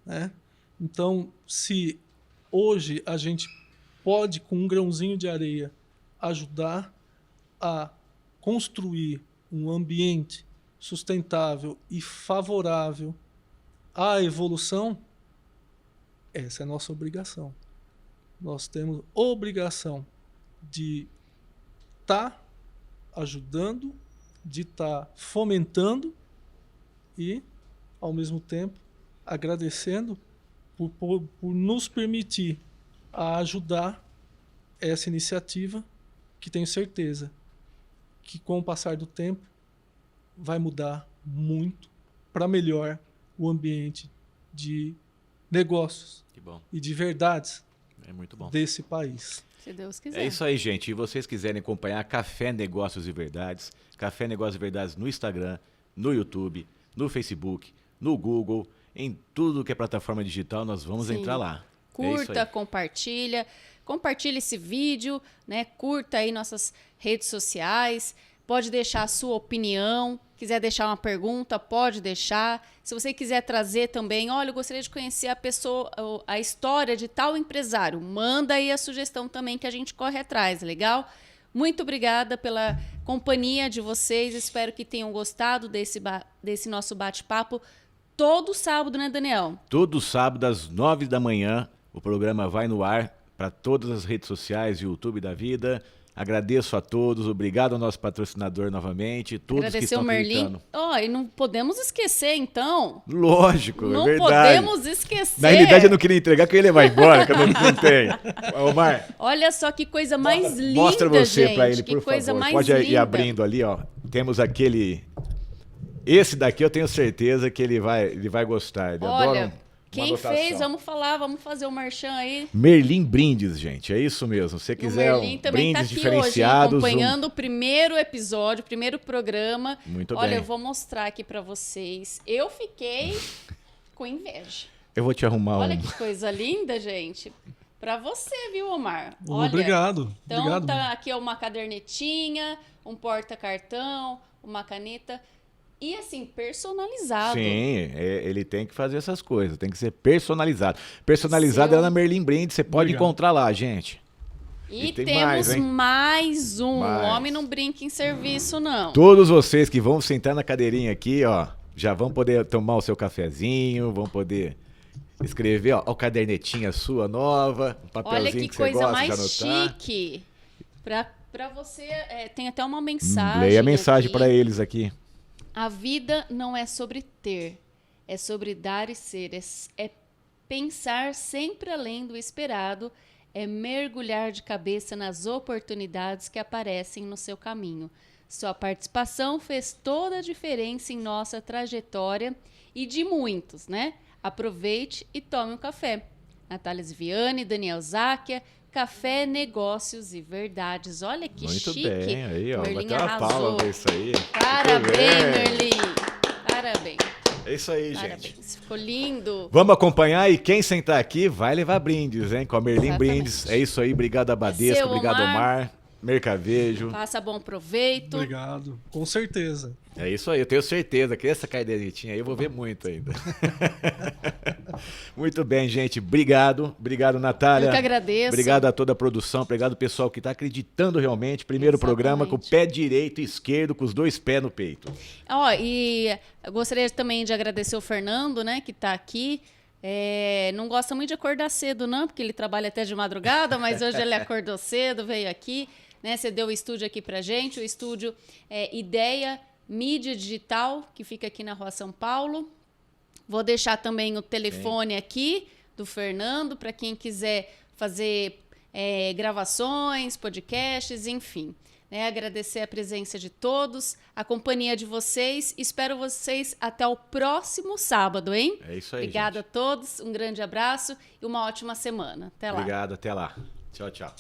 né? Então, se hoje a gente pode, com um grãozinho de areia, ajudar a construir um ambiente sustentável e favorável à evolução, essa é a nossa obrigação. Nós temos obrigação de estar ajudando, de estar fomentando e, ao mesmo tempo, agradecendo por nos permitir a ajudar essa iniciativa, que tenho certeza que, com o passar do tempo, vai mudar muito para melhor o ambiente de negócios e de verdades muito bom. desse país. Se Deus quiser. É isso aí, gente. E vocês quiserem acompanhar Café Negócios e Verdades, Café Negócios e Verdades no Instagram, no YouTube, no Facebook, no Google, em tudo que é plataforma digital, nós vamos entrar lá. Curta, compartilha esse vídeo, né? Curta aí nossas redes sociais, pode deixar a sua opinião, quiser deixar uma pergunta, pode deixar. Se você quiser trazer também, olha, eu gostaria de conhecer a pessoa, a história de tal empresário, manda aí a sugestão também que a gente corre atrás, legal? Muito obrigada pela companhia de vocês, espero que tenham gostado desse nosso bate-papo. Todo sábado, né, Daniel? Todo sábado, às 9 da manhã, o programa vai no ar para todas as redes sociais, YouTube da vida. Agradeço a todos, obrigado ao nosso patrocinador novamente, todos Agradecer que estão o Merlin. acreditando. E não podemos esquecer, então. Lógico, não é verdade. Podemos esquecer. Na realidade, eu não queria entregar porque ele ia embora, que eu não tenho. Omar, olha só que coisa mais linda, mostra você gente. para ele, que por coisa favor. Mais Pode ir linda. abrindo ali, ó. Temos aquele... Esse daqui eu tenho certeza que ele vai gostar. Ele olha, adora quem anotação. fez, vamos fazer o merchan aí. Merlin Brindes, gente, é isso mesmo. Se você quiser o Merlin também brindes tá aqui diferenciados... hoje, acompanhando o primeiro episódio, o primeiro programa. Muito olha, bem. eu vou mostrar aqui para vocês. Eu fiquei com inveja. Eu vou te arrumar Olha que coisa linda, gente. Para você, viu, Omar? Olha, Obrigado. Então, Obrigado. tá aqui uma cadernetinha, um porta-cartão, uma caneta. E assim, personalizado. Sim, ele tem que fazer essas coisas, tem que ser personalizado. Personalizado é na Merlin Brindes, você pode encontrar lá, gente. E tem temos mais um. Mais. O homem não brinca em serviço, não. Todos vocês que vão sentar na cadeirinha aqui, ó, já vão poder tomar o seu cafezinho, vão poder escrever, ó, a cadernetinha sua nova, um papelzinho Olha que você coisa gosta mais de anotar. chique. Pra você, tem até uma mensagem. Leia a mensagem aqui. para eles aqui. A vida não é sobre ter, é sobre dar e ser, é pensar sempre além do esperado, é mergulhar de cabeça nas oportunidades que aparecem no seu caminho. Sua participação fez toda a diferença em nossa trajetória e de muitos, né? Aproveite e tome um café. Natália Ziviani, Daniel Záquia, Café, Negócios e Verdades. Olha que Muito chique. bem, aí, ó, Merlin bateu uma palma pra isso aí. Parabéns, Merlin. Parabéns. É isso aí, gente. Parabéns. Ficou lindo. Vamos acompanhar e quem sentar aqui vai levar brindes, hein? Com a Merlin Exatamente. Brindes. É isso aí, obrigado a Badesco, Seu obrigado Omar, Mercavejo. Faça bom proveito. Obrigado. Com certeza. É isso aí, eu tenho certeza que essa cadernetinha aí eu vou ver muito ainda. Muito bem, gente. Obrigado. Obrigado, Natália. Eu que agradeço. Obrigado a toda a produção. Obrigado, pessoal, que está acreditando realmente. Primeiro programa com o pé direito e esquerdo, com os 2 pés no peito. E eu gostaria também de agradecer o Fernando, né, que está aqui. Não gosta muito de acordar cedo, não, porque ele trabalha até de madrugada, mas hoje ele acordou cedo, veio aqui, né? Você deu o estúdio aqui pra gente. O estúdio é Ideia Mídia Digital, que fica aqui na Rua São Paulo. Vou deixar também o telefone aqui do Fernando para quem quiser fazer gravações, podcasts, enfim. Né? Agradecer a presença de todos, a companhia de vocês. Espero vocês até o próximo sábado, hein? É isso aí, Obrigada gente. a todos, um grande abraço e uma ótima semana. Até lá. Obrigado, até lá. Tchau, tchau.